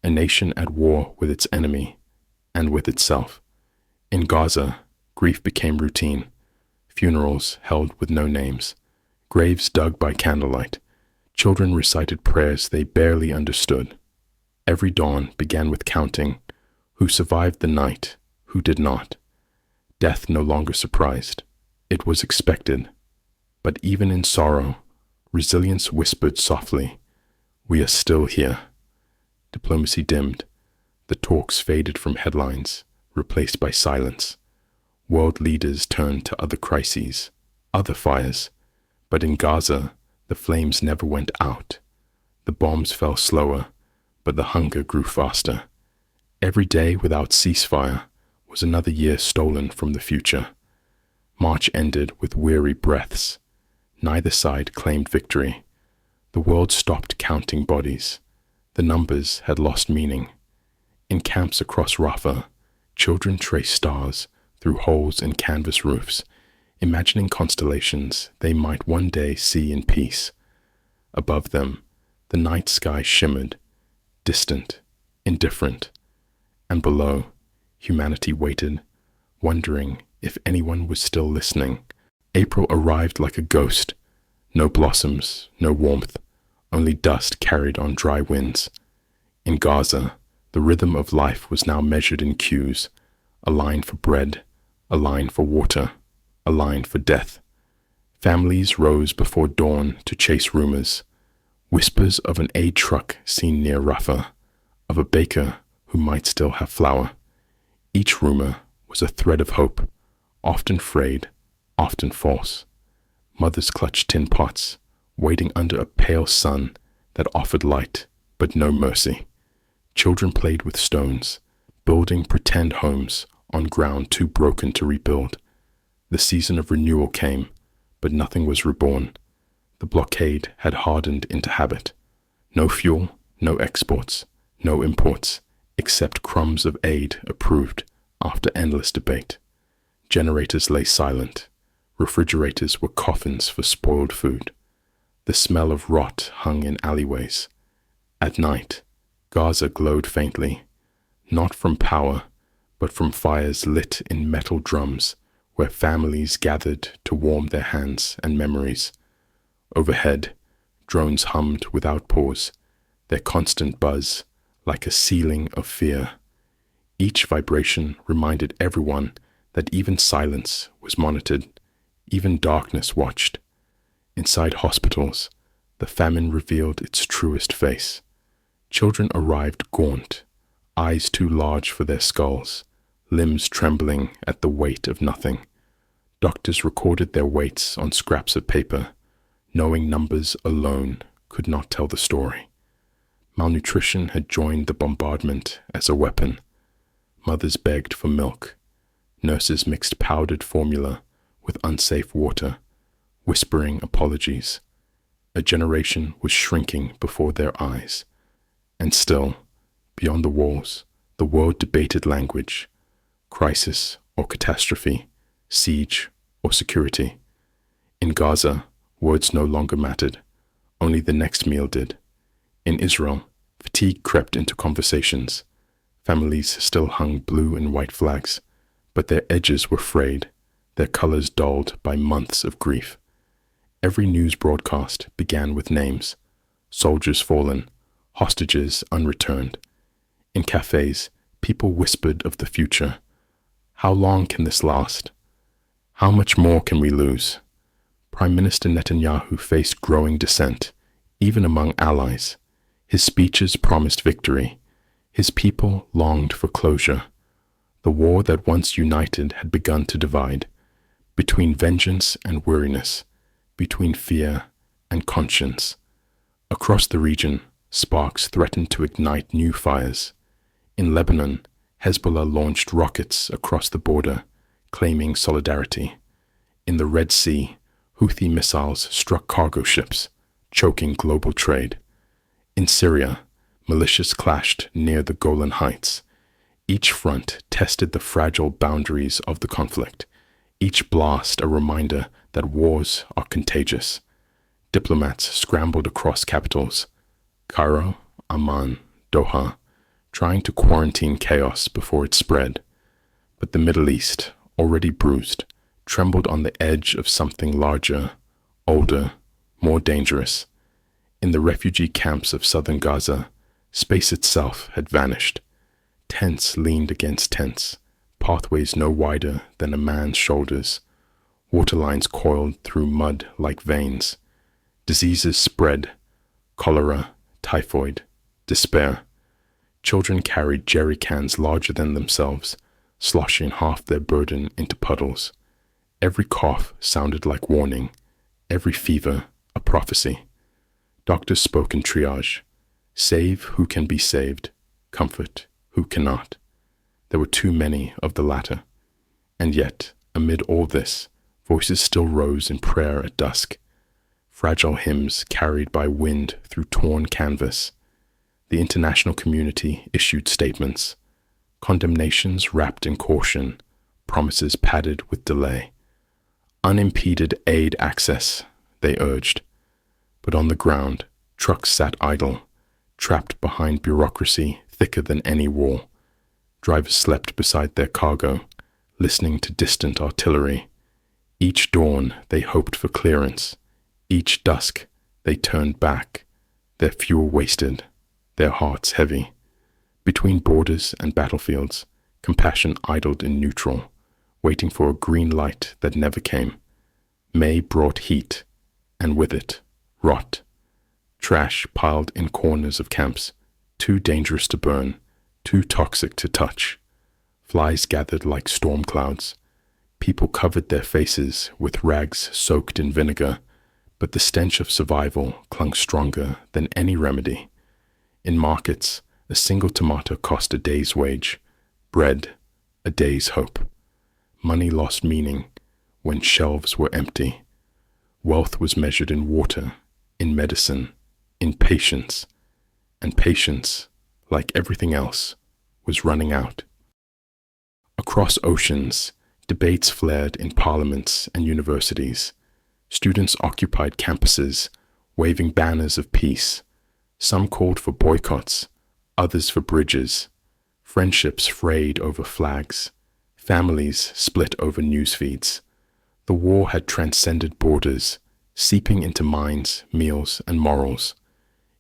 Speaker 1: a nation at war with its enemy and with itself. In Gaza, grief became routine. Funerals held with no names, graves dug by candlelight. Children recited prayers they barely understood. Every dawn began with counting who survived the night, who did not. Death no longer surprised. It was expected. But even in sorrow, resilience whispered softly, "We are still here." Diplomacy dimmed. The talks faded from headlines, replaced by silence. World leaders turned to other crises, other fires. But in Gaza, the flames never went out. The bombs fell slower, but the hunger grew faster. Every day without ceasefire was another year stolen from the future. March ended with weary breaths. Neither side claimed victory. The world stopped counting bodies. The numbers had lost meaning. In camps across Rafah, children traced stars through holes in canvas roofs, imagining constellations they might one day see in peace. Above them, the night sky shimmered, distant, indifferent. And below, humanity waited, wondering if anyone was still listening. April arrived like a ghost. No blossoms, no warmth, only dust carried on dry winds. In Gaza, the rhythm of life was now measured in cues, a line for bread, a line for water, a line for death. Families rose before dawn to chase rumors, whispers of an aid truck seen near Rafah, of a baker who might still have flour. Each rumor was a thread of hope, often frayed, often false. Mothers clutched tin pots, waiting under a pale sun that offered light but no mercy. Children played with stones, building pretend homes on ground too broken to rebuild. The season of renewal came, but nothing was reborn. The blockade had hardened into habit. No fuel, no exports, no imports, except crumbs of aid approved after endless debate. Generators lay silent. Refrigerators were coffins for spoiled food. The smell of rot hung in alleyways. At night, Gaza glowed faintly, not from power, but from fires lit in metal drums where families gathered to warm their hands and memories. Overhead, drones hummed without pause, their constant buzz like a ceiling of fear. Each vibration reminded everyone that even silence was monitored, even darkness watched. Inside hospitals, the famine revealed its truest face. Children arrived gaunt, eyes too large for their skulls, limbs trembling at the weight of nothing. Doctors recorded their weights on scraps of paper, knowing numbers alone could not tell the story. Malnutrition had joined the bombardment as a weapon. Mothers begged for milk. Nurses mixed powdered formula with unsafe water, whispering apologies. A generation was shrinking before their eyes. And still, beyond the walls, the world debated language, crisis or catastrophe, siege or security. In Gaza, words no longer mattered. Only the next meal did. In Israel, fatigue crept into conversations. Families still hung blue and white flags, but their edges were frayed, their colors dulled by months of grief. Every news broadcast began with names: soldiers fallen, hostages unreturned. In cafes, people whispered of the future. How long can this last? How much more can we lose? Prime Minister Netanyahu faced growing dissent, even among allies. His speeches promised victory. His people longed for closure. The war that once united had begun to divide, between vengeance and weariness, between fear and conscience. Across the region, sparks threatened to ignite new fires. In Lebanon, Hezbollah launched rockets across the border, claiming solidarity. In the Red Sea, Houthi missiles struck cargo ships, choking global trade. In Syria, militias clashed near the Golan Heights. Each front tested the fragile boundaries of the conflict, each blast a reminder that wars are contagious. Diplomats scrambled across capitals, Cairo, Amman, Doha, trying to quarantine chaos before it spread. But the Middle East, already bruised, trembled on the edge of something larger, older, more dangerous. In the refugee camps of southern Gaza, space itself had vanished. Tents leaned against tents, pathways no wider than a man's shoulders. Water lines coiled through mud like veins. Diseases spread: cholera, typhoid, despair. Children carried jerry cans larger than themselves, sloshing half their burden into puddles. Every cough sounded like warning, every fever a prophecy. Doctors spoke in triage: save who can be saved, comfort who cannot. There were too many of the latter. And yet, amid all this, voices still rose in prayer at dusk, fragile hymns carried by wind through torn canvas. The international community issued statements, condemnations wrapped in caution, promises padded with delay. Unimpeded aid access, they urged. But on the ground, trucks sat idle, trapped behind bureaucracy thicker than any wall. Drivers slept beside their cargo, listening to distant artillery. Each dawn they hoped for clearance. Each dusk they turned back, their fuel wasted, their hearts heavy. Between borders and battlefields, compassion idled in neutral, waiting for a green light that never came. May brought heat, and with it, rot. Trash piled in corners of camps, too dangerous to burn, too toxic to touch. Flies gathered like storm clouds. People covered their faces with rags soaked in vinegar, but the stench of survival clung stronger than any remedy. In markets, a single tomato cost a day's wage, bread, a day's hope. Money lost meaning when shelves were empty. Wealth was measured in water, in medicine, in patience, and patience, like everything else, was running out. Across oceans, debates flared in parliaments and universities. Students occupied campuses, waving banners of peace. Some called for boycotts, others for bridges. Friendships frayed over flags. Families split over news feeds. The war had transcended borders, seeping into minds, meals, and morals.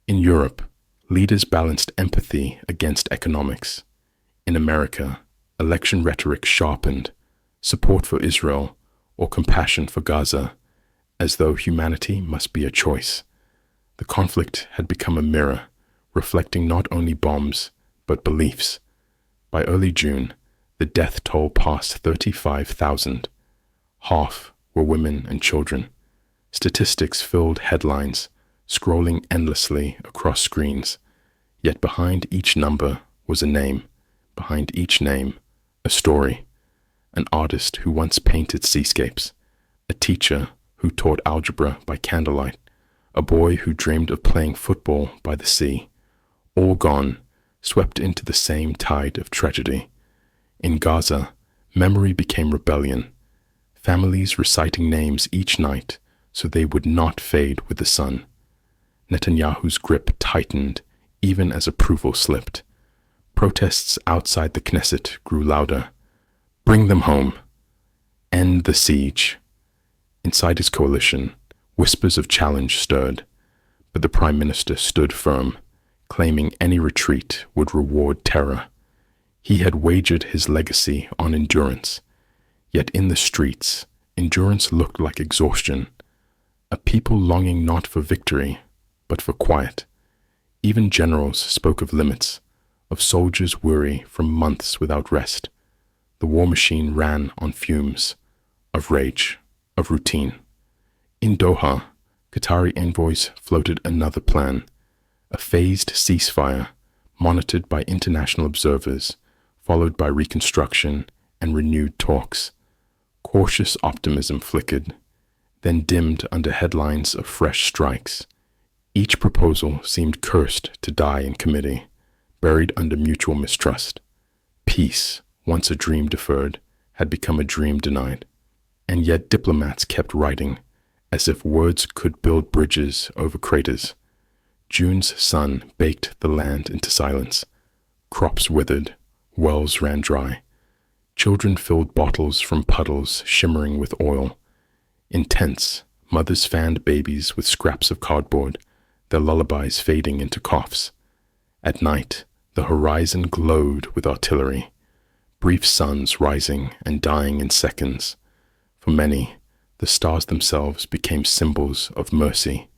Speaker 1: In Europe, leaders balanced empathy against economics. In America, election rhetoric sharpened, support for Israel or compassion for Gaza, as though humanity must be a choice. The conflict had become a mirror, reflecting not only bombs, but beliefs. By early June, the death toll passed 35,000. Half were women and children. Statistics filled headlines, scrolling endlessly across screens. Yet behind each number was a name, behind each name, a story. An artist who once painted seascapes, a teacher who taught algebra by candlelight, a boy who dreamed of playing football by the sea, all gone, swept into the same tide of tragedy. In Gaza, memory became rebellion, families reciting names each night so they would not fade with the sun. Netanyahu's grip tightened even as approval slipped. Protests outside the Knesset grew louder. Bring them home. End the siege. Inside his coalition, whispers of challenge stirred, but the prime minister stood firm, claiming any retreat would reward terror. He had wagered his legacy on endurance, yet in the streets, endurance looked like exhaustion, a people longing not for victory, but for quiet. Even generals spoke of limits, of soldiers weary from months without rest. The war machine ran on fumes, of rage, of routine. In Doha, Qatari envoys floated another plan, a phased ceasefire monitored by international observers, followed by reconstruction and renewed talks. Cautious optimism flickered, then dimmed under headlines of fresh strikes. Each proposal seemed cursed to die in committee, buried under mutual mistrust. Peace, once a dream deferred, had become a dream denied. And yet diplomats kept writing, as if words could build bridges over craters. June's sun baked the land into silence. Crops withered, wells ran dry. Children filled bottles from puddles shimmering with oil. In tents, mothers fanned babies with scraps of cardboard, their lullabies fading into coughs. At night, the horizon glowed with artillery, brief suns rising and dying in seconds. For many, the stars themselves became symbols of mercy,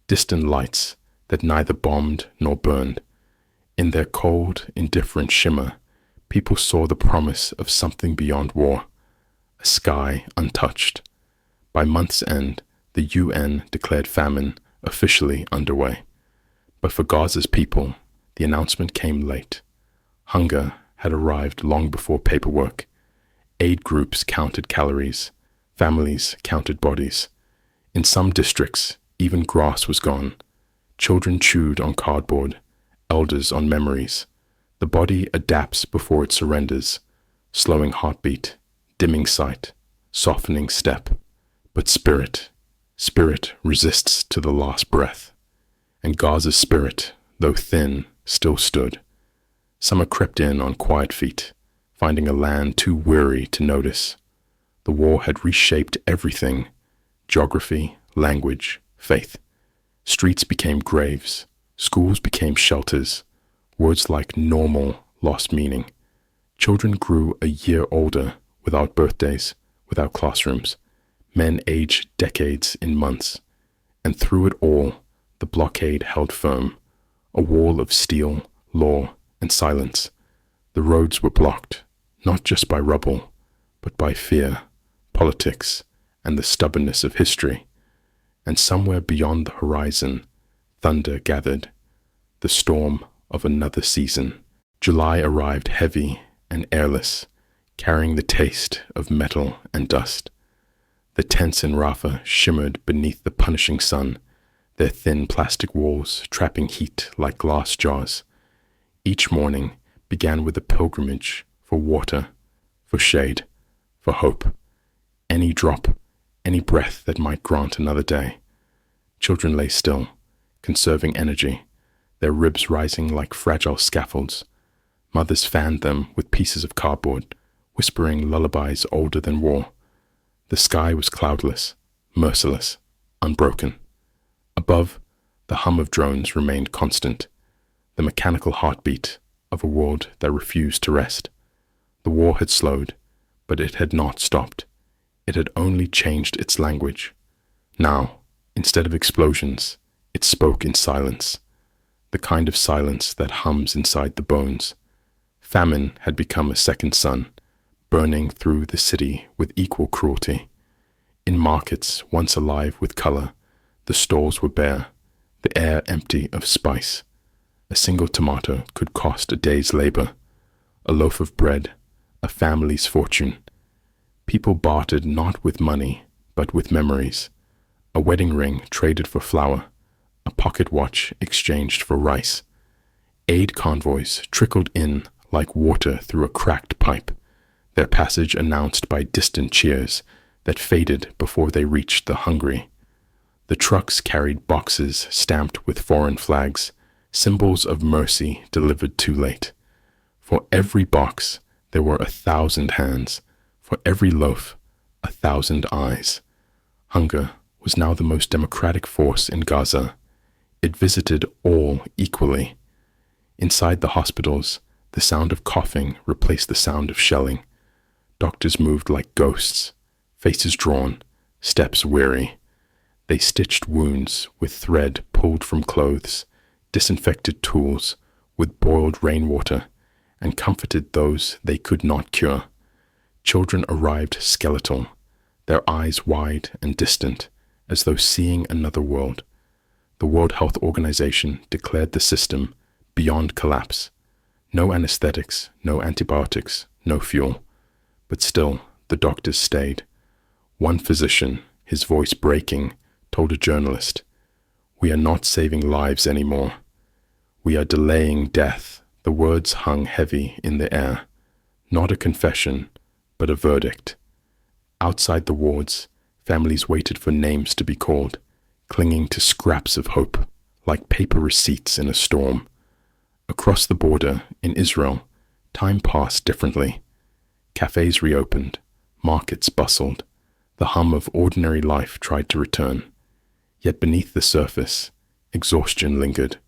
Speaker 1: distant lights that neither bombed nor burned. In their cold, indifferent shimmer, people saw the promise of something beyond war, a sky untouched. By month's end, the UN declared famine officially underway. But for Gaza's people, the announcement came late. Hunger had arrived long before paperwork. Aid groups counted calories. Families counted bodies. In some districts, even grass was gone. Children chewed on cardboard, elders on memories. The body adapts before it surrenders, slowing heartbeat, dimming sight, softening step. But spirit resists to the last breath. And Gaza's spirit, though thin, still stood. Summer crept in on quiet feet, finding a land too weary to notice. The war had reshaped everything: geography, language, faith. Streets became graves. Schools became shelters. Words like normal lost meaning. Children grew a year older without birthdays, without classrooms. Men aged decades in months. And through it all, the blockade held firm, a wall of steel, law, and silence. The roads were blocked, not just by rubble, but by fear, politics, and the stubbornness of history. And somewhere beyond the horizon, thunder gathered, the storm of another season. July arrived heavy and airless, carrying the taste of metal and dust. The tents in Rafah shimmered beneath the punishing sun, their thin plastic walls trapping heat like glass jars. Each morning began with a pilgrimage for water, for shade, for hope. Any drop, any breath that might grant another day. Children lay still, conserving energy, their ribs rising like fragile scaffolds. Mothers fanned them with pieces of cardboard, whispering lullabies older than war. The sky was cloudless, merciless, unbroken. Above, the hum of drones remained constant, the mechanical heartbeat of a world that refused to rest. The war had slowed, but it had not stopped. It had only changed its language. Now, instead of explosions, it spoke in silence, the kind of silence that hums inside the bones. Famine had become a second sun, burning through the city with equal cruelty. In markets once alive with color, the stalls were bare, the air empty of spice. A single tomato could cost a day's labor, a loaf of bread, a family's fortune. People bartered not with money, but with memories. A wedding ring traded for flour, a pocket watch exchanged for rice. Aid convoys trickled in like water through a cracked pipe, their passage announced by distant cheers that faded before they reached the hungry. The trucks carried boxes stamped with foreign flags, symbols of mercy delivered too late. For every box, there were 1,000 hands. For every loaf, 1,000 eyes. Hunger was now the most democratic force in Gaza. It visited all equally. Inside the hospitals, the sound of coughing replaced the sound of shelling. Doctors moved like ghosts, faces drawn, steps weary. They stitched wounds with thread pulled from clothes, disinfected tools with boiled rainwater, and comforted those they could not cure. Children arrived skeletal, their eyes wide and distant, as though seeing another world. The World Health Organization declared the system beyond collapse. No anesthetics, no antibiotics, no fuel. But still, the doctors stayed. One physician, his voice breaking, told a journalist, "We are not saving lives anymore. We are delaying death." The words hung heavy in the air. Not a confession, but a verdict. Outside the wards, families waited for names to be called, clinging to scraps of hope, like paper receipts in a storm. Across the border, in Israel, time passed differently. Cafes reopened, markets bustled, the hum of ordinary life tried to return. Yet beneath the surface, exhaustion lingered.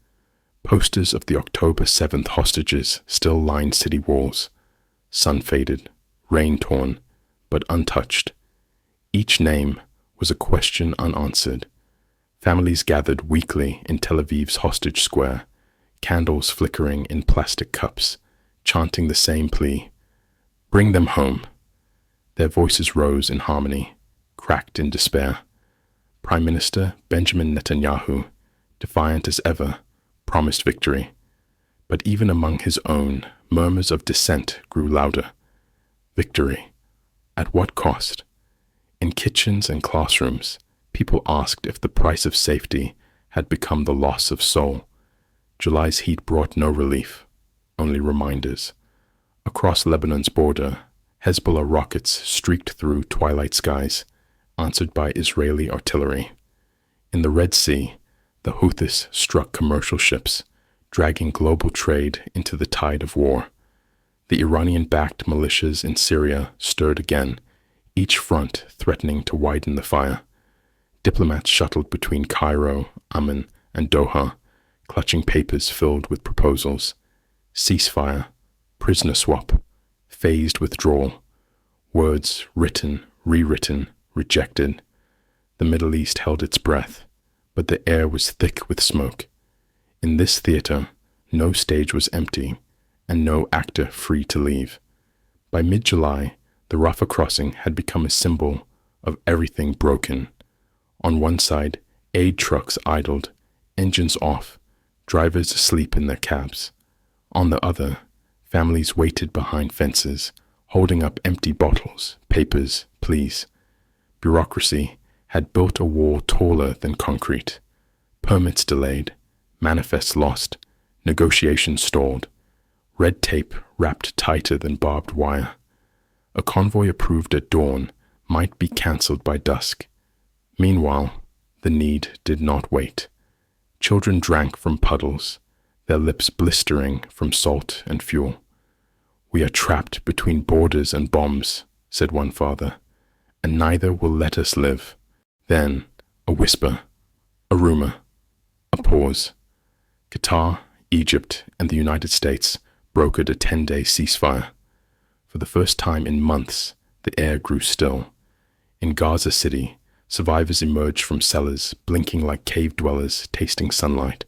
Speaker 1: Posters of the October 7th hostages still lined city walls, sun-faded, rain-torn, but untouched. Each name was a question unanswered. Families gathered weekly in Tel Aviv's hostage square, candles flickering in plastic cups, chanting the same plea, "Bring them home." Their voices rose in harmony, cracked in despair. Prime Minister Benjamin Netanyahu, defiant as ever, promised victory. But even among his own, murmurs of dissent grew louder. Victory. At what cost? In kitchens and classrooms, people asked if the price of safety had become the loss of soul. July's heat brought no relief, only reminders. Across Lebanon's border, Hezbollah rockets streaked through twilight skies, answered by Israeli artillery. In the Red Sea, the Houthis struck commercial ships, dragging global trade into the tide of war. The Iranian-backed militias in Syria stirred again, each front threatening to widen the fire. Diplomats shuttled between Cairo, Amman, and Doha, clutching papers filled with proposals. Ceasefire, prisoner swap, phased withdrawal. Words written, rewritten, rejected. The Middle East held its breath, but the air was thick with smoke. In this theater, no stage was empty, and no actor free to leave. By mid-July, the Rafah crossing had become a symbol of everything broken. On one side, aid trucks idled, engines off, drivers asleep in their cabs. On the other, families waited behind fences, holding up empty bottles, papers, pleas. Bureaucracy had built a wall taller than concrete. Permits delayed, manifests lost, negotiations stalled, red tape wrapped tighter than barbed wire. A convoy approved at dawn might be cancelled by dusk. Meanwhile, the need did not wait. Children drank from puddles, their lips blistering from salt and fuel. "We are trapped between borders and bombs," said one father, "and neither will let us live." Then, a whisper, a rumor, a pause. Qatar, Egypt, and the United States brokered a 10-day ceasefire. For the first time in months, the air grew still. In Gaza City, survivors emerged from cellars, blinking like cave dwellers tasting sunlight.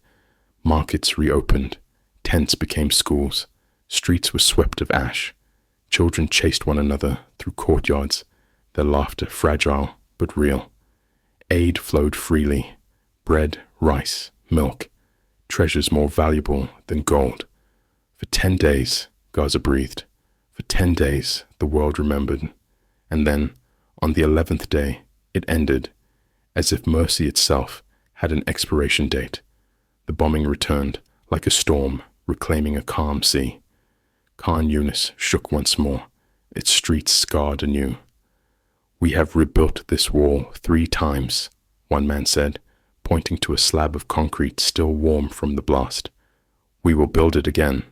Speaker 1: Markets reopened, tents became schools, streets were swept of ash. Children chased one another through courtyards, their laughter fragile but real. Aid flowed freely, bread, rice, milk, treasures more valuable than gold. For 10 days, Gaza breathed. For 10 days, the world remembered. And then, on the 11th day, it ended, as if mercy itself had an expiration date. The bombing returned, like a storm, reclaiming a calm sea. Khan Yunis shook once more, its streets scarred anew. "We have rebuilt this wall 3 times, one man said, pointing to a slab of concrete still warm from the blast. "We will build it again."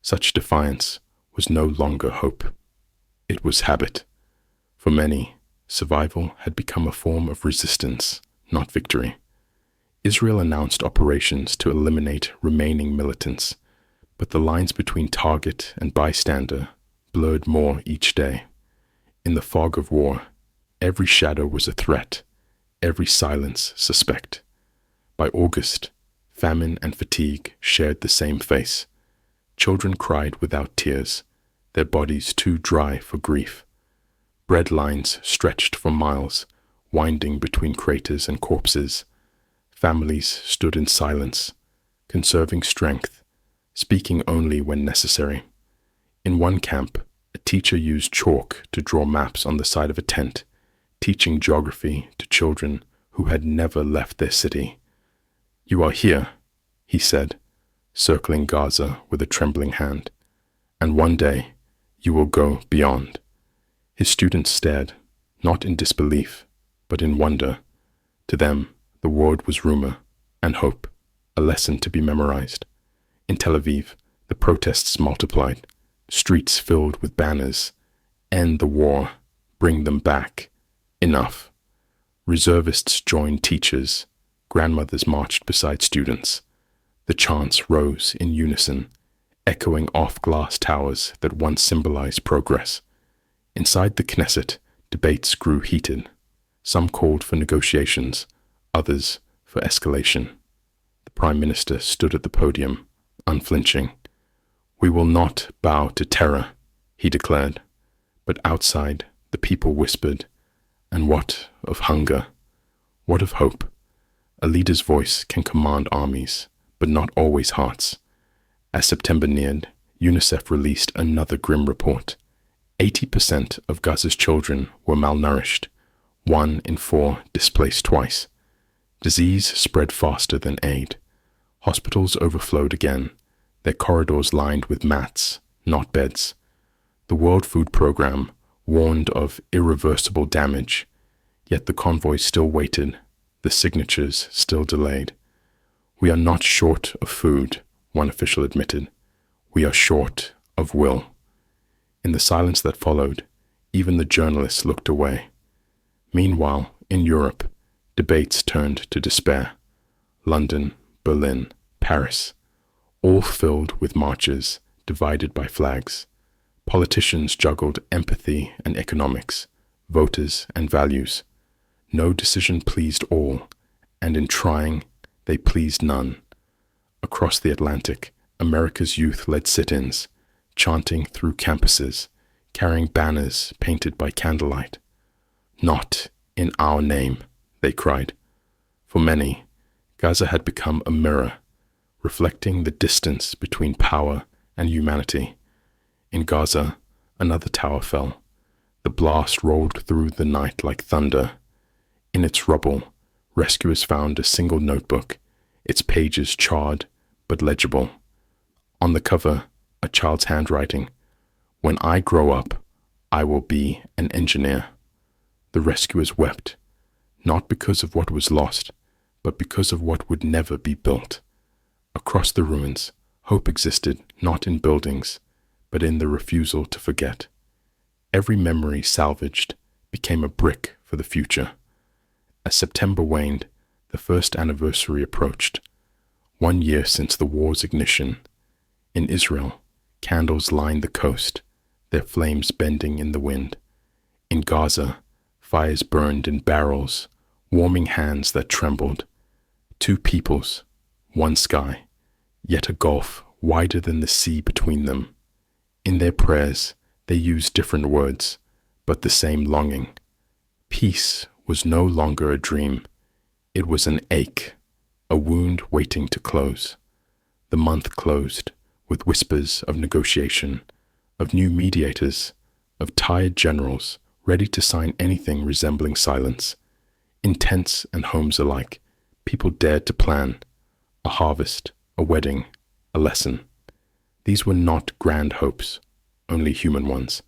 Speaker 1: Such defiance was no longer hope. It was habit. For many, survival had become a form of resistance, not victory. Israel announced operations to eliminate remaining militants, but the lines between target and bystander blurred more each day. In the fog of war, every shadow was a threat, every silence suspect. By August, famine and fatigue shared the same face. Children cried without tears, their bodies too dry for grief. Bread lines stretched for miles, winding between craters and corpses. Families stood in silence, conserving strength, speaking only when necessary. In one camp, a teacher used chalk to draw maps on the side of a tent, teaching geography to children who had never left their city. "You are here," he said, circling Gaza with a trembling hand, "and one day you will go beyond." His students stared, not in disbelief, but in wonder. To them, the world was rumor and hope, a lesson to be memorized. In Tel Aviv, the protests multiplied, streets filled with banners. "End the war, bring them back. Enough." Reservists joined teachers, grandmothers marched beside students. The chants rose in unison, echoing off glass towers that once symbolized progress. Inside the Knesset, debates grew heated. Some called for negotiations, others for escalation. The Prime Minister stood at the podium, unflinching. "We will not bow to terror," he declared. But outside, the people whispered, "And what of hunger? What of hope?" A leader's voice can command armies, but not always hearts. As September neared, UNICEF released another grim report. 80% of Gaza's children were malnourished, 1 in 4 displaced twice. Disease spread faster than aid. Hospitals overflowed again, their corridors lined with mats, not beds. The World Food Programme warned of irreversible damage, yet the convoy still waited, the signatures still delayed. "We are not short of food," one official admitted. "We are short of will." In the silence that followed, even the journalists looked away. Meanwhile, in Europe, Debates turned to despair. London, Berlin, Paris, all filled with marches divided by flags. Politicians juggled empathy and economics, voters and values. No decision pleased all, and in trying, they pleased none. Across the Atlantic, America's youth led sit-ins, chanting through campuses, carrying banners painted by candlelight. "Not in our name," they cried. For many, Gaza had become a mirror, reflecting the distance between power and humanity. In Gaza, another tower fell. The blast rolled through the night like thunder. In its rubble, rescuers found a single notebook, its pages charred but legible. On the cover, a child's handwriting, "When I grow up, I will be an engineer." The rescuers wept, not because of what was lost, but because of what would never be built. Across the ruins, hope existed not in buildings, but in the refusal to forget. Every memory salvaged became a brick for the future. As September waned, the first anniversary approached. 1 year since the war's ignition. In Israel, candles lined the coast, their flames bending in the wind. In Gaza, fires burned in barrels, warming hands that trembled. Two peoples, one sky, yet a gulf wider than the sea between them. In their prayers, they used different words, but the same longing. Peace was no longer a dream. It was an ache, a wound waiting to close. The month closed with whispers of negotiation, of new mediators, of tired generals ready to sign anything resembling silence. In tents and homes alike, people dared to plan a harvest, a wedding, a lesson. These were not grand hopes, only human ones.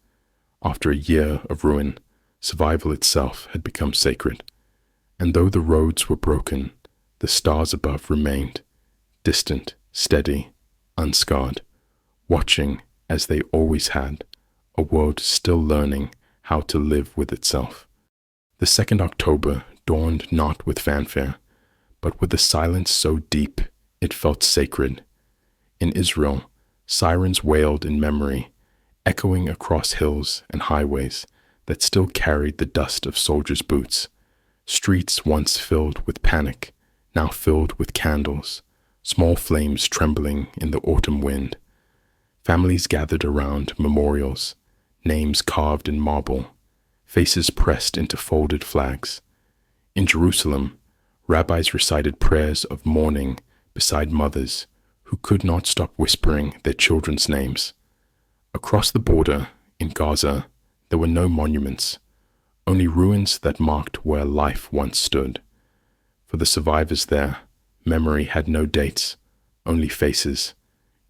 Speaker 1: After a year of ruin, survival itself had become sacred. And though the roads were broken, the stars above remained, distant, steady, unscarred, watching, as they always had, a world still learning how to live with itself. The 2nd October dawned not with fanfare, but with a silence so deep it felt sacred. In Israel, sirens wailed in memory, echoing across hills and highways that still carried the dust of soldiers' boots. Streets once filled with panic, now filled with candles, small flames trembling in the autumn wind. Families gathered around memorials, names carved in marble, faces pressed into folded flags. In Jerusalem, rabbis recited prayers of mourning beside mothers who could not stop whispering their children's names. Across the border, in Gaza, there were no monuments, only ruins that marked where life once stood. For the survivors there, memory had no dates, only faces.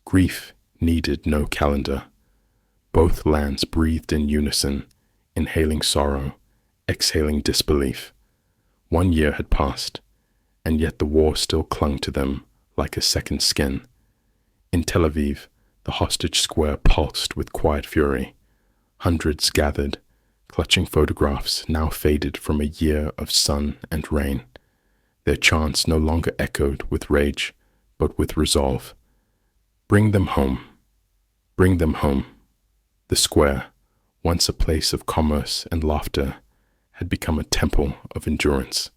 Speaker 1: Grief needed no calendar. Both lands breathed in unison, inhaling sorrow, exhaling disbelief. 1 year had passed, and yet the war still clung to them like a second skin. In Tel Aviv, the hostage square pulsed with quiet fury. Hundreds gathered, clutching photographs now faded from a year of sun and rain. Their chants no longer echoed with rage, but with resolve. Bring them home. Bring them home. The square, once a place of commerce and laughter, had become a temple of endurance.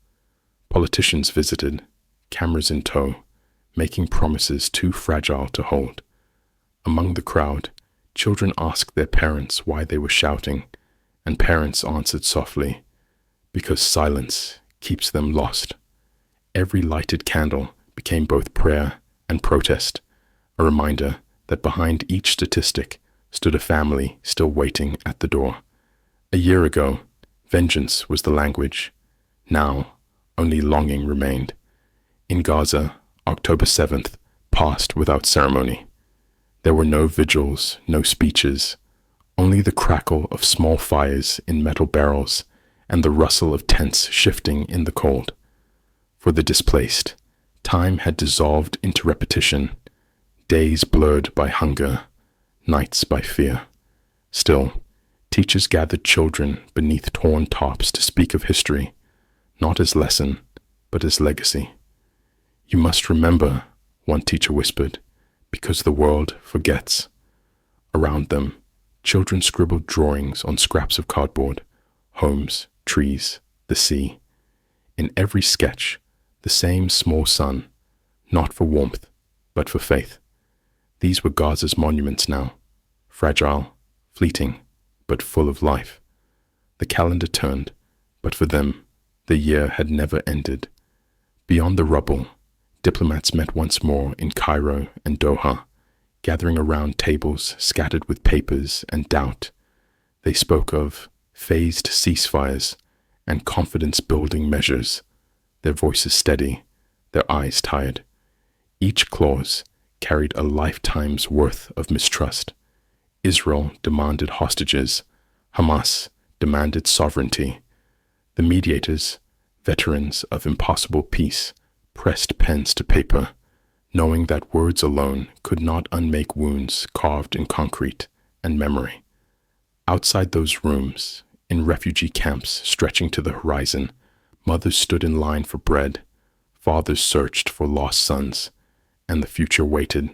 Speaker 1: Politicians visited, cameras in tow, making promises too fragile to hold. Among the crowd, children asked their parents why they were shouting, and parents answered softly, because silence keeps them lost. Every lighted candle became both prayer and protest, a reminder that behind each statistic stood a family still waiting at the door. A year ago, vengeance was the language. Now, only longing remained. In Gaza, October 7th passed without ceremony. There were no vigils, no speeches, only the crackle of small fires in metal barrels and the rustle of tents shifting in the cold. For the displaced, time had dissolved into repetition, days blurred by hunger, nights by fear. Still, teachers gathered children beneath torn tops to speak of history, not as lesson, but as legacy. You must remember, one teacher whispered, because the world forgets. Around them, children scribbled drawings on scraps of cardboard, homes, trees, the sea. In every sketch, the same small sun, not for warmth, but for faith. These were Gaza's monuments now, fragile, fleeting, but full of life. The calendar turned, but for them, the year had never ended. Beyond the rubble, diplomats met once more in Cairo and Doha, gathering around tables scattered with papers and doubt. They spoke of phased ceasefires and confidence-building measures, their voices steady, their eyes tired. Each clause carried a lifetime's worth of mistrust. Israel demanded hostages. Hamas demanded sovereignty. The mediators, veterans of impossible peace, pressed pens to paper, knowing that words alone could not unmake wounds carved in concrete and memory. Outside those rooms, in refugee camps stretching to the horizon, mothers stood in line for bread, fathers searched for lost sons, and the future waited,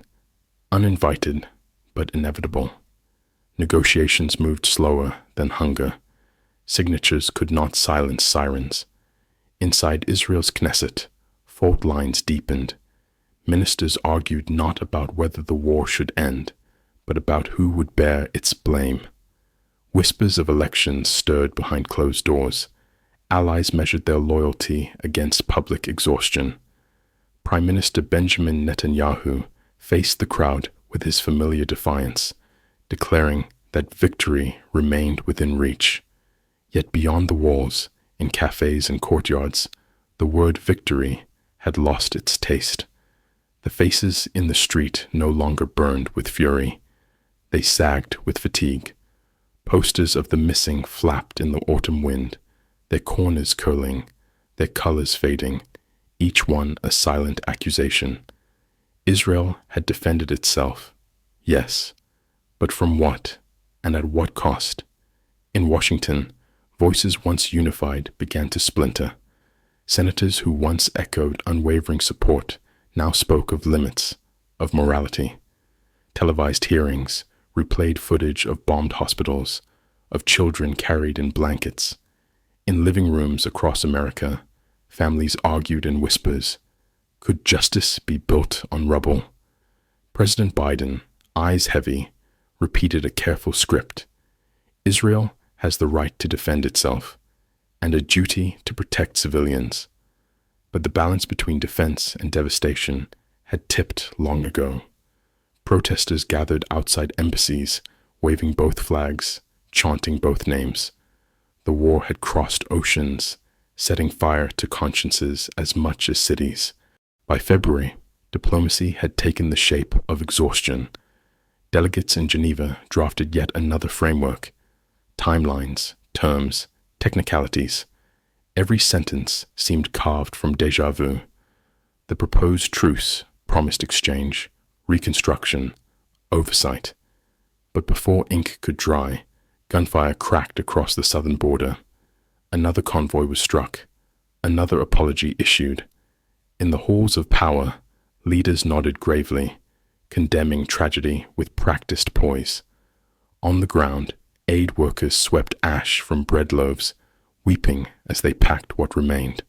Speaker 1: uninvited but inevitable. Negotiations moved slower than hunger. Signatures could not silence sirens. Inside Israel's Knesset, fault lines deepened. Ministers argued not about whether the war should end, but about who would bear its blame. Whispers of elections stirred behind closed doors. Allies measured their loyalty against public exhaustion. Prime Minister Benjamin Netanyahu faced the crowd with his familiar defiance, declaring that victory remained within reach. Yet beyond the walls, in cafes and courtyards, the word victory had lost its taste. The faces in the street no longer burned with fury. They sagged with fatigue. Posters of the missing flapped in the autumn wind, their corners curling, their colors fading, each one a silent accusation. Israel had defended itself, yes, but from what, and at what cost? In Washington, voices once unified began to splinter. Senators who once echoed unwavering support now spoke of limits, of morality. Televised hearings replayed footage of bombed hospitals, of children carried in blankets. In living rooms across America, families argued in whispers. Could justice be built on rubble? President Biden, eyes heavy, repeated a careful script. Israel has the right to defend itself, and a duty to protect civilians. But the balance between defense and devastation had tipped long ago. Protesters gathered outside embassies, waving both flags, chanting both names. The war had crossed oceans, setting fire to consciences as much as cities. By February, diplomacy had taken the shape of exhaustion. Delegates in Geneva drafted yet another framework. Timelines, terms, technicalities. Every sentence seemed carved from déjà vu. The proposed truce promised exchange, reconstruction, oversight. But before ink could dry, gunfire cracked across the southern border. Another convoy was struck. Another apology issued. In the halls of power, leaders nodded gravely, condemning tragedy with practiced poise. On the ground, aid workers swept ash from bread loaves, weeping as they packed what remained.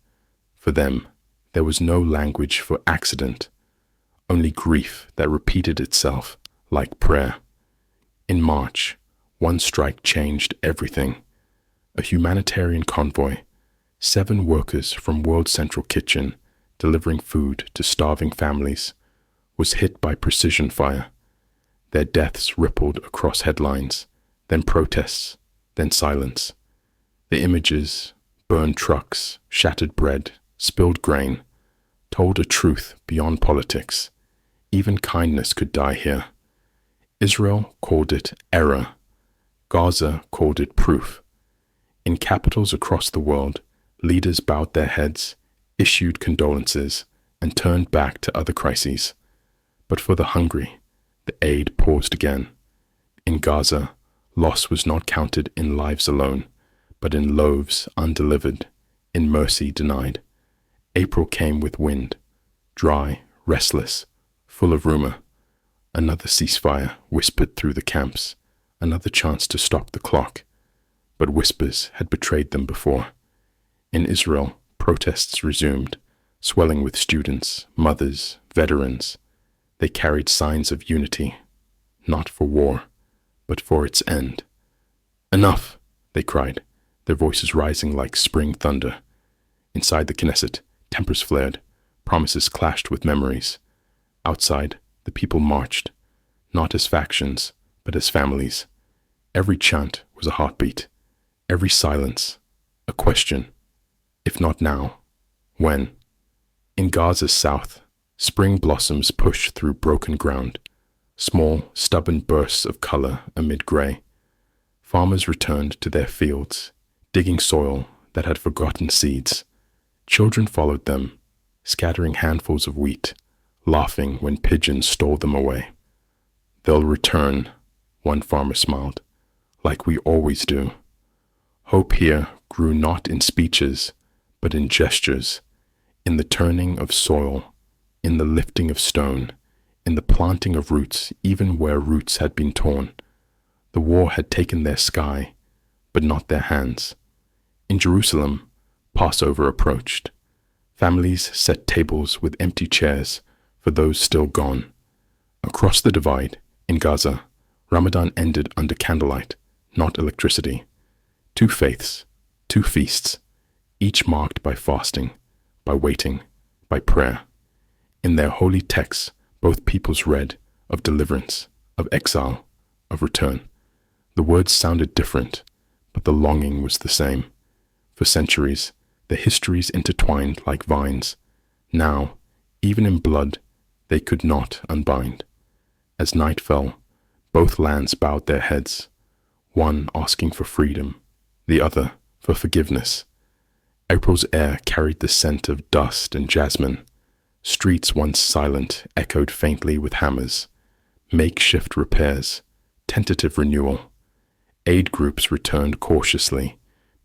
Speaker 1: For them, there was no language for accident, only grief that repeated itself like prayer. In March, one strike changed everything. A humanitarian convoy, 7 workers from World Central Kitchen delivering food to starving families, was hit by precision fire. Their deaths rippled across headlines, then protests, then silence. The images, burned trucks, shattered bread, spilled grain, told a truth beyond politics. Even kindness could die here. Israel called it error. Gaza called it proof. In capitals across the world, leaders bowed their heads, issued condolences, and turned back to other crises. But for the hungry, the aid paused again. In Gaza, loss was not counted in lives alone, but in loaves undelivered, in mercy denied. April came with wind, dry, restless, full of rumor. Another ceasefire whispered through the camps, another chance to stop the clock. But whispers had betrayed them before. In Israel, protests resumed, swelling with students, mothers, veterans. They carried signs of unity, not for war, but for its end. "Enough!" they cried, their voices rising like spring thunder. Inside the Knesset, tempers flared, promises clashed with memories. Outside, the people marched, not as factions, but as families. Every chant was a heartbeat, every silence a question. If not now, when? In Gaza's south, spring blossoms push through broken ground, small, stubborn bursts of color amid gray. Farmers returned to their fields, digging soil that had forgotten seeds. Children followed them, scattering handfuls of wheat, laughing when pigeons stole them away. "They'll return," one farmer smiled, "like we always do." Hope here grew not in speeches, but in gestures, in the turning of soil, in the lifting of stone, in the planting of roots even where roots had been torn. The war had taken their sky, but not their hands. In Jerusalem, Passover approached. Families set tables with empty chairs for those still gone. Across the divide, in Gaza, Ramadan ended under candlelight, not electricity. 2 faiths, 2 feasts, each marked by fasting, by waiting, by prayer. In their holy texts, both peoples read of deliverance, of exile, of return. The words sounded different, but the longing was the same. For centuries, the histories intertwined like vines. Now, even in blood, they could not unbind. As night fell, both lands bowed their heads, one asking for freedom, the other for forgiveness. April's air carried the scent of dust and jasmine. Streets once silent echoed faintly with hammers, makeshift repairs, tentative renewal. Aid groups returned cautiously,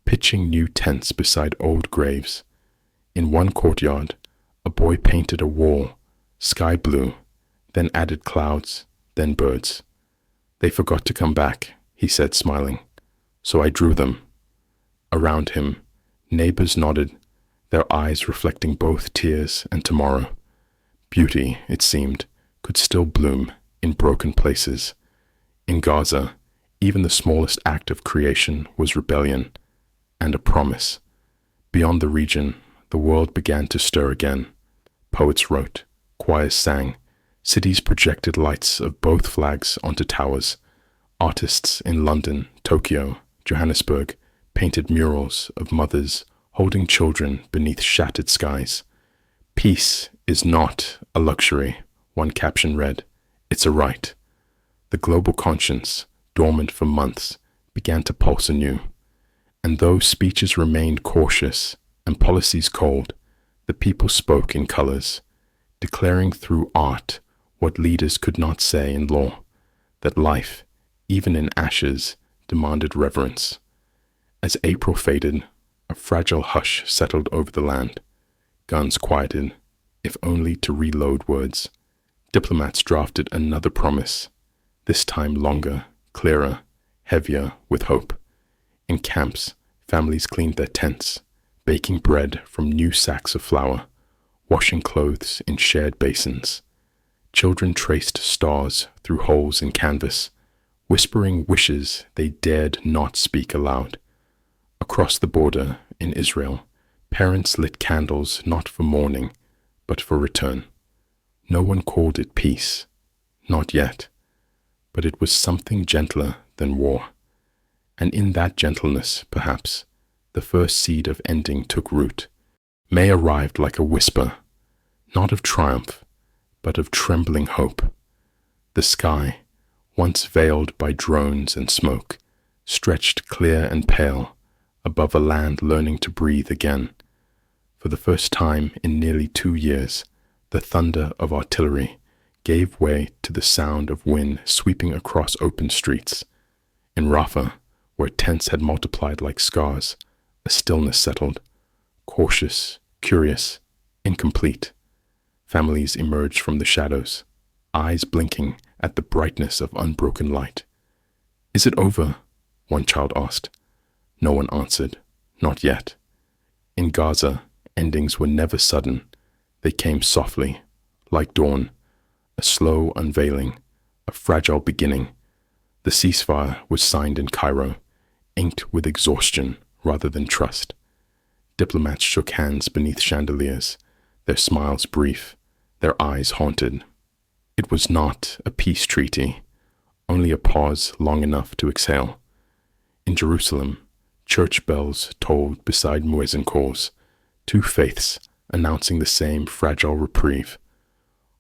Speaker 1: pitching new tents beside old graves. In one courtyard, a boy painted a wall, sky blue, then added clouds, then birds. "They forgot to come back," he said, smiling, "so I drew them." Around him, neighbors nodded, their eyes reflecting both tears and tomorrow. Beauty, it seemed, could still bloom in broken places. In Gaza, even the smallest act of creation was rebellion and a promise. Beyond the region, the world began to stir again. Poets wrote, choirs sang, cities projected lights of both flags onto towers. Artists in London, Tokyo, Johannesburg painted murals of mothers holding children beneath shattered skies. "Peace is not a luxury," one caption read. "It's a right." The global conscience, dormant for months, began to pulse anew. And though speeches remained cautious and policies cold, the people spoke in colors, declaring through art what leaders could not say in law, that life, even in ashes, demanded reverence. As April faded, a fragile hush settled over the land. Guns quieted, if only to reload words. Diplomats drafted another promise, this time longer, clearer, heavier with hope. In camps, families cleaned their tents, baking bread from new sacks of flour, washing clothes in shared basins. Children traced stars through holes in canvas, whispering wishes they dared not speak aloud. Across the border in Israel, parents lit candles not for mourning, but for return. No one called it peace, not yet, but it was something gentler than war. And in that gentleness, perhaps, the first seed of ending took root. May arrived like a whisper, not of triumph, but of trembling hope. The sky, once veiled by drones and smoke, stretched clear and pale above a land learning to breathe again. For the first time in nearly 2 years, the thunder of artillery gave way to the sound of wind sweeping across open streets. In Rafah, where tents had multiplied like scars, a stillness settled, cautious, curious, incomplete. Families emerged from the shadows, eyes blinking at the brightness of unbroken light. "Is it over?" one child asked. No one answered. Not yet. In Gaza, endings were never sudden. They came softly, like dawn, a slow unveiling, a fragile beginning. The ceasefire was signed in Cairo, inked with exhaustion rather than trust. Diplomats shook hands beneath chandeliers, their smiles brief, their eyes haunted. It was not a peace treaty, only a pause long enough to exhale. In Jerusalem, church bells tolled beside muezzin calls, two faiths announcing the same fragile reprieve.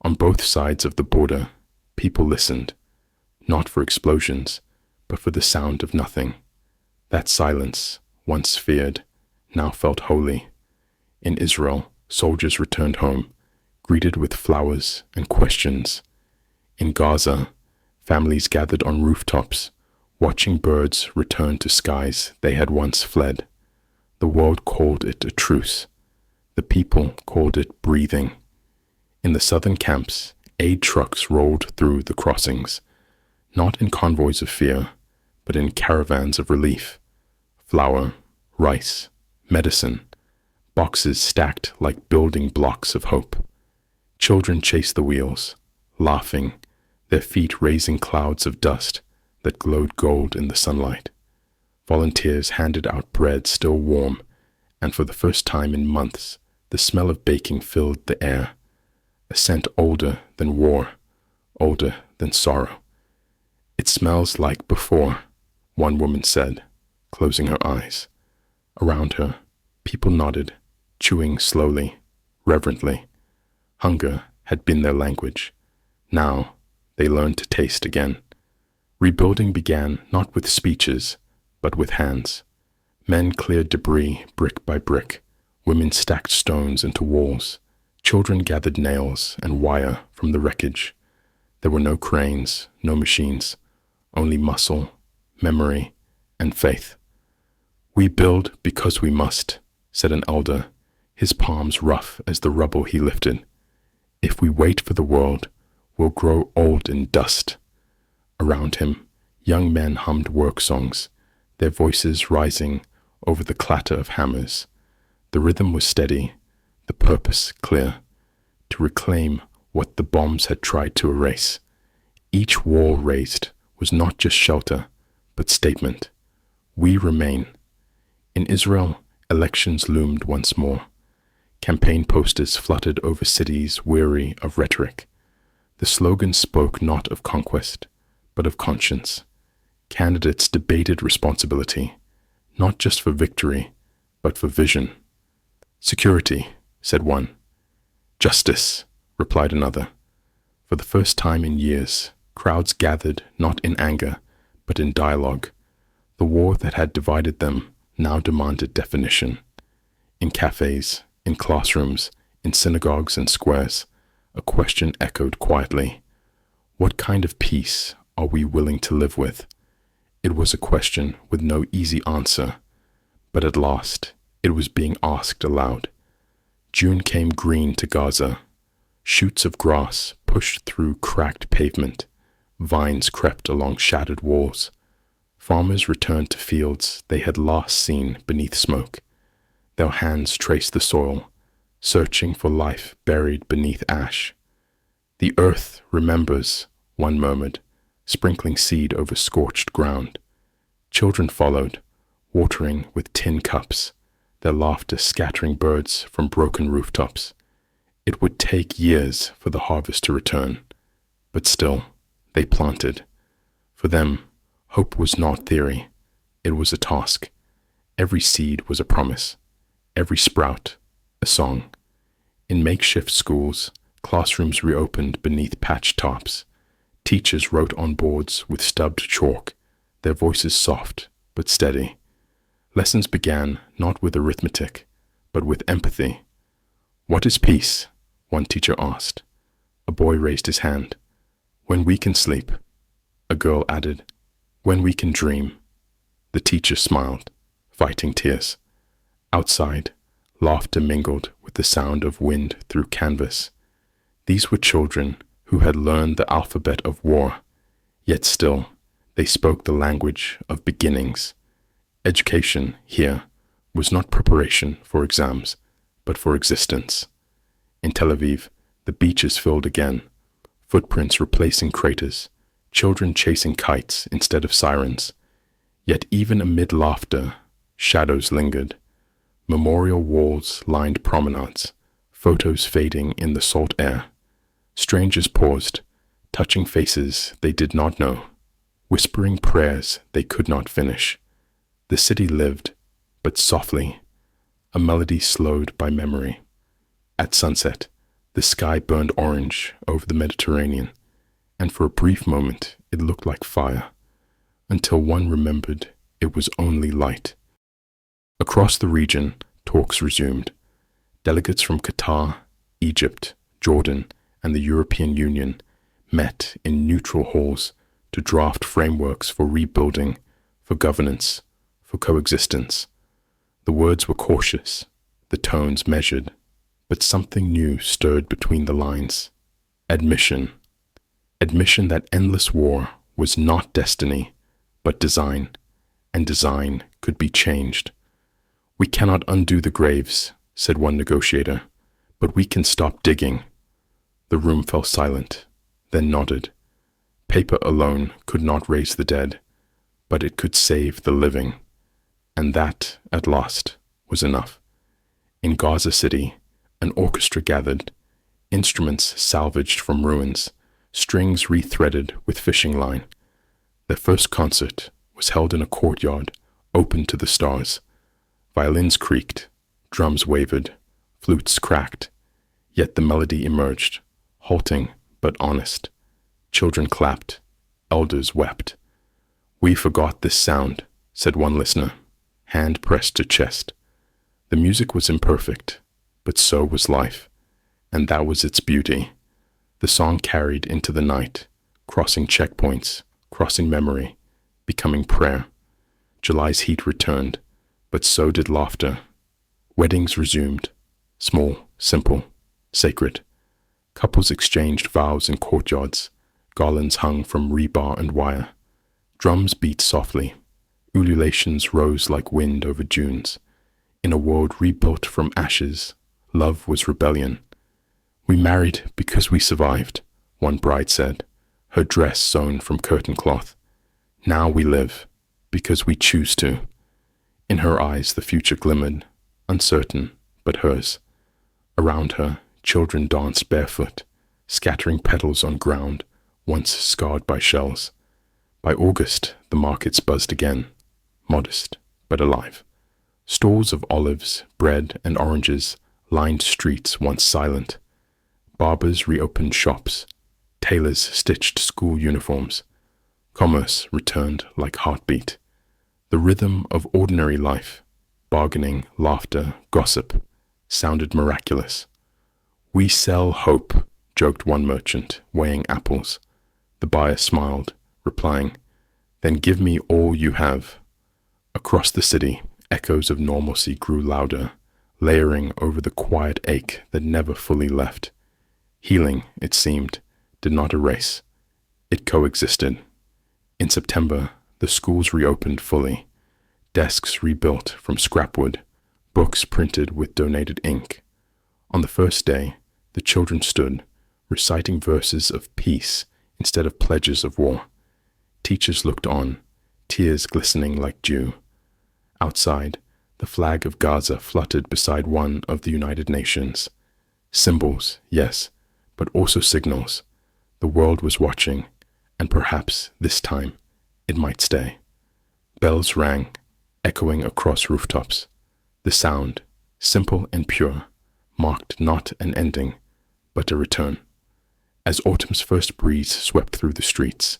Speaker 1: On both sides of the border, people listened, not for explosions, but for the sound of nothing. That silence, once feared, now felt holy. In Israel, soldiers returned home, greeted with flowers and questions. In Gaza, families gathered on rooftops, watching birds return to skies they had once fled. The world called it a truce. The people called it breathing. In the southern camps, aid trucks rolled through the crossings, not in convoys of fear, but in caravans of relief. Flour, rice, medicine, boxes stacked like building blocks of hope. Children chased the wheels, laughing, their feet raising clouds of dust that glowed gold in the sunlight. Volunteers handed out bread still warm, and for the first time in months, the smell of baking filled the air, a scent older than war, older than sorrow. "It smells like before," one woman said, closing her eyes. Around her, people nodded, chewing slowly, reverently. Hunger had been their language. Now they learned to taste again. Rebuilding began not with speeches, but with hands. Men cleared debris brick by brick. Women stacked stones into walls. Children gathered nails and wire from the wreckage. There were no cranes, no machines, only muscle, memory, and faith. "We build because we must," said an elder, his palms rough as the rubble he lifted. "If we wait for the world, we'll grow old in dust." Around him, young men hummed work songs, their voices rising over the clatter of hammers. The rhythm was steady, the purpose clear, to reclaim what the bombs had tried to erase. Each wall raised was not just shelter, but statement. We remain. In Israel, elections loomed once more. Campaign posters fluttered over cities weary of rhetoric. The slogan spoke not of conquest, but of conscience. Candidates debated responsibility, not just for victory, but for vision. "Security," said one. "Justice," replied another. For the first time in years, crowds gathered not in anger, but in dialogue. The war that had divided them now demanded definition. In cafes, in classrooms, in synagogues and squares, a question echoed quietly. What kind of peace are we willing to live with? It was a question with no easy answer, but at last it was being asked aloud. June came green to Gaza. Shoots of grass pushed through cracked pavement. Vines crept along shattered walls. Farmers returned to fields they had last seen beneath smoke. Their hands traced the soil, searching for life buried beneath ash. "The earth remembers," one murmured, sprinkling seed over scorched ground. Children followed, watering with tin cups, their laughter scattering birds from broken rooftops. It would take years for the harvest to return, but still, they planted. For them, hope was not theory, it was a task. Every seed was a promise, every sprout, a song. In makeshift schools, classrooms reopened beneath patched tops. Teachers wrote on boards with stubbed chalk, their voices soft but steady. Lessons began not with arithmetic, but with empathy. "What is peace?" one teacher asked. A boy raised his hand. "When we can sleep." A girl added, "When we can dream." The teacher smiled, fighting tears. Outside, Laughter mingled with the sound of wind through canvas. These were children who had learned the alphabet of war, yet still they spoke the language of beginnings. Education here was not preparation for exams, but for existence. In Tel Aviv, the beaches filled again, footprints replacing craters, children chasing kites instead of sirens. Yet even amid laughter, shadows lingered. Memorial walls lined promenades, photos fading in the salt air. Strangers paused, touching faces they did not know, whispering prayers they could not finish. The city lived, but softly, a melody slowed by memory. At sunset, the sky burned orange over the Mediterranean, and for a brief moment it looked like fire, until one remembered it was only light. Across the region, talks resumed. Delegates from Qatar, Egypt, Jordan, and the European Union met in neutral halls to draft frameworks for rebuilding, for governance, for coexistence. The words were cautious, the tones measured, but something new stirred between the lines. Admission. Admission that endless war was not destiny, but design, and design could be changed. "We cannot undo the graves," said one negotiator, "but we can stop digging." The room fell silent, then nodded. Paper alone could not raise the dead, but it could save the living. And that, at last, was enough. In Gaza City, an orchestra gathered, instruments salvaged from ruins, strings rethreaded with fishing line. Their first concert was held in a courtyard open to the stars. Violins creaked, drums wavered, flutes cracked, yet the melody emerged, halting but honest. Children clapped, elders wept. "We forgot this sound," said one listener, hand pressed to chest. The music was imperfect, but so was life, and that was its beauty. The song carried into the night, crossing checkpoints, crossing memory, becoming prayer. July's heat returned, but so did laughter. Weddings resumed, small, simple, sacred. Couples exchanged vows in courtyards, garlands hung from rebar and wire. Drums beat softly, ululations rose like wind over dunes. In a world rebuilt from ashes, love was rebellion. "We married because we survived," one bride said, her dress sewn from curtain cloth. "Now we live because we choose to." In her eyes the future glimmered, uncertain, but hers. Around her, children danced barefoot, scattering petals on ground once scarred by shells. By August, the markets buzzed again, modest but alive. Stalls of olives, bread, and oranges lined streets once silent. Barbers reopened shops. Tailors stitched school uniforms. Commerce returned like heartbeat. The rhythm of ordinary life, bargaining, laughter, gossip, sounded miraculous. "We sell hope," joked one merchant, weighing apples. The buyer smiled, replying, "Then give me all you have." Across the city, echoes of normalcy grew louder, layering over the quiet ache that never fully left. Healing, it seemed, did not erase. It coexisted. In September, the schools reopened fully. Desks rebuilt from scrapwood, books printed with donated ink. On the first day, the children stood, reciting verses of peace instead of pledges of war. Teachers looked on, tears glistening like dew. Outside, the flag of Gaza fluttered beside one of the United Nations. Symbols, yes, but also signals. The world was watching, and perhaps this time it might stay. Bells rang, echoing across rooftops. The sound, simple and pure, marked not an ending, but a return. As autumn's first breeze swept through the streets,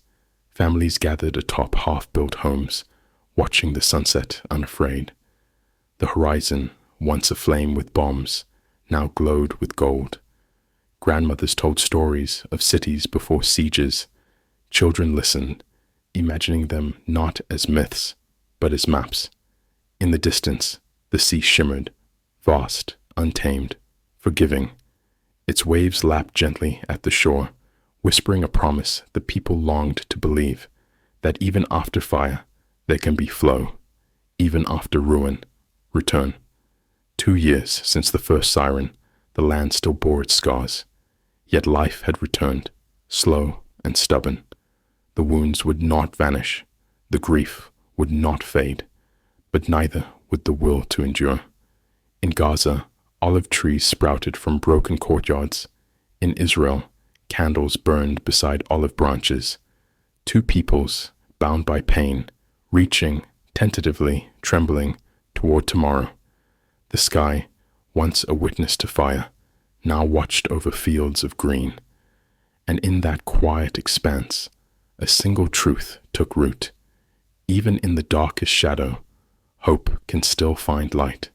Speaker 1: families gathered atop half-built homes, watching the sunset unafraid. The horizon, once aflame with bombs, now glowed with gold. Grandmothers told stories of cities before sieges. Children listened, imagining them not as myths, but as maps. In the distance, the sea shimmered, vast, untamed, forgiving. Its waves lapped gently at the shore, whispering a promise the people longed to believe, that even after fire there can be flow, even after ruin, return. 2 years since the first siren, the land still bore its scars, yet life had returned, slow and stubborn. The wounds would not vanish, the grief would not fade, but neither would the will to endure. In Gaza, olive trees sprouted from broken courtyards. In Israel, candles burned beside olive branches. 2 peoples, bound by pain, reaching, tentatively, trembling, toward tomorrow. The sky, once a witness to fire, now watched over fields of green. And in that quiet expanse, a single truth took root. Even in the darkest shadow, hope can still find light.